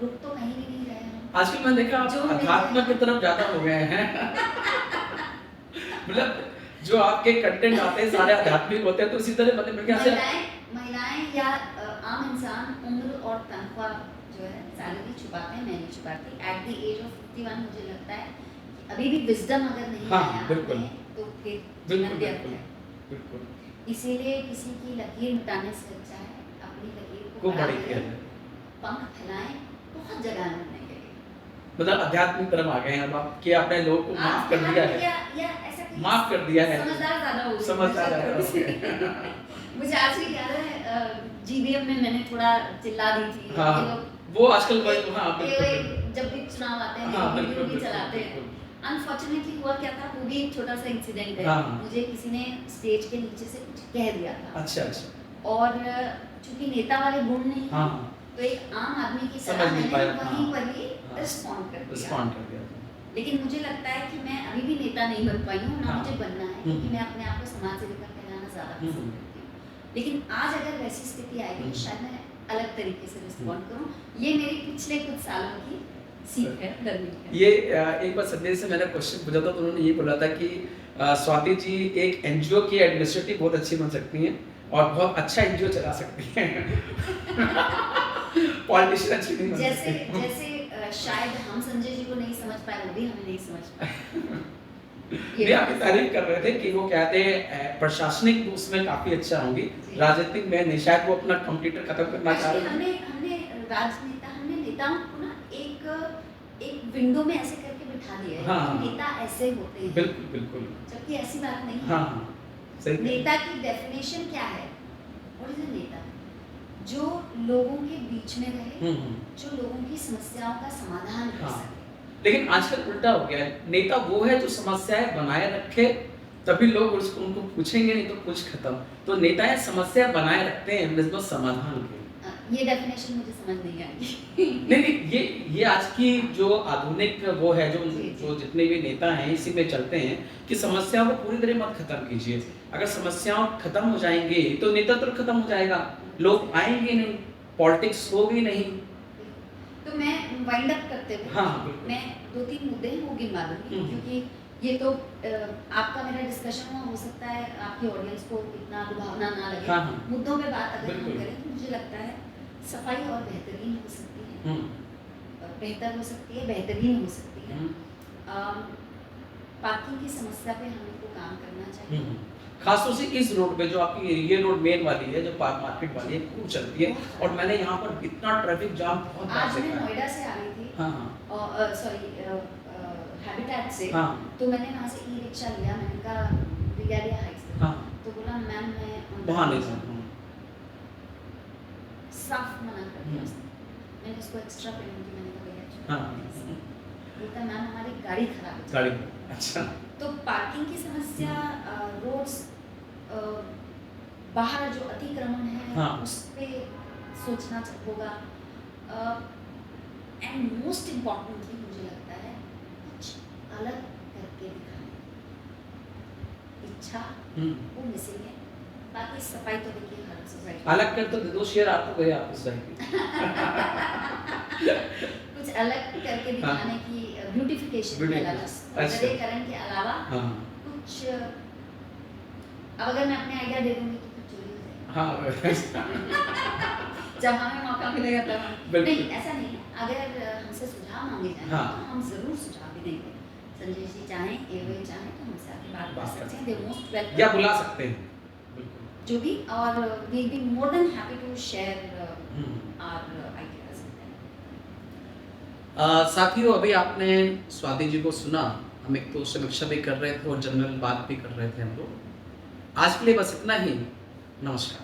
[SPEAKER 2] रुक तो कहीं भी नहीं रहे हम।
[SPEAKER 1] आजकल मैंने देखा आप
[SPEAKER 2] जो मिल
[SPEAKER 1] अध्यात्म
[SPEAKER 2] जाए।
[SPEAKER 1] की तरफ ज्यादा हो गए हैं मतलब जो आपके कंटेंट आते हैं सारे आध्यात्मिक होते हैं, तो इसी तरह मतलब मेरे ख्याल से
[SPEAKER 2] महिलाएं या आम इंसान उम्र और तनख्वाह जो है सैलरी छुपाते हैं, मैं नहीं छुपाती। एट द एज ऑफ 51 मुझे लगता है कि अभी भी विजडम अगर नहीं
[SPEAKER 1] हाँ,
[SPEAKER 2] आया
[SPEAKER 1] बिल्कुल।
[SPEAKER 2] आपने, तो फिर
[SPEAKER 1] बिल्कुल,
[SPEAKER 2] जीवन व्यर्थ
[SPEAKER 1] बिल्कुल,
[SPEAKER 2] है।
[SPEAKER 1] बिल्कुल।
[SPEAKER 2] इसीलिए किसी की लकीर मिटाने से अच्छा है अपनी लकीर
[SPEAKER 1] को
[SPEAKER 2] को बड़ा
[SPEAKER 1] बड़ी किया
[SPEAKER 2] करें,
[SPEAKER 1] जाए।
[SPEAKER 2] पंख फैलाएं, बहुत जगह है मिलने के लिए।
[SPEAKER 1] मतलब आध्यात्मिक तरफ आ गए हैं अब आप, कि आपने लोगों को माफ कर दिया है।
[SPEAKER 2] या ऐसा कहीं
[SPEAKER 1] माफ कर दिया है।
[SPEAKER 2] समझदार ज़्यादा हो गई,
[SPEAKER 1] समझदार
[SPEAKER 2] मैं
[SPEAKER 1] ज़्यादा हो
[SPEAKER 2] थोड़ी-सी।
[SPEAKER 1] गए।
[SPEAKER 2] मुझे आज भी याद है जीबीएम में मैंने थोड़ा चिल्ला दी थी।
[SPEAKER 1] हाँ,
[SPEAKER 2] ये लोग
[SPEAKER 1] वो आजकल बड़े हाँ,
[SPEAKER 2] ये
[SPEAKER 1] बिल्कुल,
[SPEAKER 2] लोग
[SPEAKER 1] बिल्कुल।
[SPEAKER 2] जब भी चुनाव आते हैं
[SPEAKER 1] हाँ,
[SPEAKER 2] वीडियो
[SPEAKER 1] बिल्कुल,
[SPEAKER 2] भी
[SPEAKER 1] बिल्कुल,
[SPEAKER 2] चलाते हैं।
[SPEAKER 1] बिल्कुल।
[SPEAKER 2] अनफॉर्चुनेटली हुआ क्या था, वो भी एक छोटा सा इंसिडेंट है।
[SPEAKER 1] हाँ, हाँ।
[SPEAKER 2] मुझे किसी ने स्टेज के नीचे से कुछ कह दिया था
[SPEAKER 1] अच्छा, अच्छा।
[SPEAKER 2] और चूंकि नेता वाले गुण नहीं
[SPEAKER 1] हाँ,
[SPEAKER 2] हैं,
[SPEAKER 1] हाँ।
[SPEAKER 2] तो एक आम आदमी की
[SPEAKER 1] समझ
[SPEAKER 2] तरह
[SPEAKER 1] नहीं
[SPEAKER 2] मैंने
[SPEAKER 1] पाया,
[SPEAKER 2] वहीं
[SPEAKER 1] हाँ।
[SPEAKER 2] पर ही
[SPEAKER 1] हाँ।
[SPEAKER 2] रिस्पॉन्ड कर दिया।
[SPEAKER 1] रिस्पॉन्ड कर दिया था।
[SPEAKER 2] लेकिन मुझे लगता है कि मैं अभी भी नेता नहीं बन पाई हूँ, ना
[SPEAKER 1] हाँ।
[SPEAKER 2] मुझे बनना है, क्योंकि मैं अपने आप को समाज सेविका कहलाना ज़्यादा पसंद करती हूँ। लेकिन आज अगर वैसी स्थिति आएगी तो शायद मैं अलग तरीके से रिस्पॉन्ड करूँ। ये मेरी पिछले कुछ सालों की सीख है, लर्निंग है।
[SPEAKER 1] ये एक बार संजय से मैंने क्वेश्चन पूछा था, तो उन्होंने ये बोला था कि स्वाति जी एक एनजीओ की एडमिनिस्ट्रेटिव बहुत अच्छी बन सकती हैं और बहुत अच्छा एनजीओ चला सकती हैं। पॉलिटिशियन अच्छी नहीं बन
[SPEAKER 2] जैसे
[SPEAKER 1] सकती।
[SPEAKER 2] जैसे शायद हम संजय जी को नहीं समझ पाए, वो भी हमें नहीं समझ पाए।
[SPEAKER 1] नहीं, आपकी तारीफ कर रहे थे कि वो कहते हैं प्रशासनिक उसमें काफी अच्छा होंगी,
[SPEAKER 2] जी।
[SPEAKER 1] राजनीतिक में नहीं, शायद वो अपना कंप्यूटर खत्म करना चाह
[SPEAKER 2] एक्चुअली
[SPEAKER 1] रहे थे।
[SPEAKER 2] हमने नेताओं को ना एक विंडो में ऐसे करके बिठा दिया है
[SPEAKER 1] हाँ,
[SPEAKER 2] कि
[SPEAKER 1] हाँ।
[SPEAKER 2] नेता ऐसे होते हैं,
[SPEAKER 1] बिल्कुल, बिल्कुल।
[SPEAKER 2] जबकि ऐसी बात नहीं है।
[SPEAKER 1] हाँ, हाँ। सही कह रहे हैं।
[SPEAKER 2] नेता की डेफिनेशन क्या है? व्हाट इज अ नेता? जो लोगों के बीच में रहे, जो लोगों की समस्याओं का समाधान कर
[SPEAKER 1] हाँ।
[SPEAKER 2] सके।
[SPEAKER 1] लेकिन आजकल उल्टा हो गया है, नेता वो है जो समस्याएं बनाए रखे, तभी लोग उसको उनको पूछेंगे, नहीं तो कुछ खत्म। तो नेता है समस्या बनाए रखते हैं निस्बत समाधान के।
[SPEAKER 2] ये डेफिनेशन मुझे समझ नहीं आई।
[SPEAKER 1] नहीं, ये आज की जो आधुनिक वो है, जो
[SPEAKER 2] जी, जी।
[SPEAKER 1] जो जितने भी नेता हैं इसी में चलते हैं कि समस्याओं को पूरी तरह मत खत्म कीजिए। अगर समस्याओं खत्म हो जाएंगी तो नेतृत्व खत्म हो जाएगा, लोग आएंगे नहीं, पॉलिटिक्स होगी नहीं।
[SPEAKER 2] तो मैं वाइंड अप करते हुए
[SPEAKER 1] हाँ, बिल्कुल।
[SPEAKER 2] मैं 2-3 मुद्दे हैं वो गिनवा दूंगी, क्योंकि ये तो आपका मेरा डिस्कशन हो सकता है आपकी ऑडियंस को इतना लुभावना ना लगे।
[SPEAKER 1] हाँ, हाँ।
[SPEAKER 2] मुद्दों पे बात अगर हम
[SPEAKER 1] बिल्कुल।
[SPEAKER 2] करें तो मुझे लगता है सफाई और बेहतरीन हो सकती है, बेहतर हो सकती है, बेहतरीन हो सकती है। पार्किंग की समस्या पे हमें को काम करना चाहिए।
[SPEAKER 1] खासतौर से इस रोड पे जो आपकी ये रोड मेन वाली है, जो पार्क मार्केट वाली है, खूब चलती है और मैंने यहाँ पर इतना ट्रैफिक जाम बहुत बार
[SPEAKER 2] आज मैं
[SPEAKER 1] देखा है।
[SPEAKER 2] नोएडा से आ रही थी,
[SPEAKER 1] हाँ, हाँ।
[SPEAKER 2] और सॉरी हैबिटेट से,
[SPEAKER 1] हाँ।
[SPEAKER 2] तो मैंने वहाँ से ई रिक्शा लिया, मैंने कहा रिगालिया हाइट्स पे।
[SPEAKER 1] हाँ।
[SPEAKER 2] तो बोला मैम मैं
[SPEAKER 1] वहाँ नहीं जाना।
[SPEAKER 2] साफ मना कर दिया उसने। मैंने उसको एक्स्ट्रा पेमेंट की, मैंने कहा भैया छोड़ो,
[SPEAKER 1] हाँ।
[SPEAKER 2] please। बोलता मैम हमारी गाड़ी खराब है।
[SPEAKER 1] गाड़ी अच्छा।
[SPEAKER 2] तो पार्किंग की समस्या, रोड्स, बाहर जो अतिक्रमण है
[SPEAKER 1] हाँ।
[SPEAKER 2] उस पे सोचना होगा। एंड मोस्ट इम्पॉर्टेंटली मुझे लगता है कुछ अलग करके दिखाना। इच्छा वो मिसिंग है। बाकी सफाई तो देखिए हर सोसाइटी
[SPEAKER 1] अलग कर तो दे दो शेयर, आपको गए आप उस जाएंगे।
[SPEAKER 2] कुछ अलग करके दिखाने की ब्यूटिफिकेशन है अलग।
[SPEAKER 1] अच्छा।
[SPEAKER 2] सरलीकरण के अलावा
[SPEAKER 1] हाँ,
[SPEAKER 2] कुछ, अब अगर मैं अपने आइडिया दे दूंगी तो कुछ चोरी हो जाएगा।
[SPEAKER 1] हाँ।
[SPEAKER 2] जब हमें मौका मिलेगा तब हम,
[SPEAKER 1] बिल्कुल।
[SPEAKER 2] नहीं ऐसा नहीं है, अगर हमसे सुझाव मांगे जाए
[SPEAKER 1] हाँ।
[SPEAKER 2] तो हम जरूर सुझाव भी देंगे। संजय जी चाहें, एवे चाहें तो हमसे आके बात कर सकते हैं। They most welcome.
[SPEAKER 1] या बुला सकते हैं, बिल्कुल।
[SPEAKER 2] जो भी, और we be more than happy to share our ideas.
[SPEAKER 1] साथियों, अभी आपने स्वाति जी को सुना, हम एक तो समीक्षा भी कर रहे थे और जनरल बात भी कर रहे थे हम लोग। आज के लिए बस इतना ही। नमस्कार।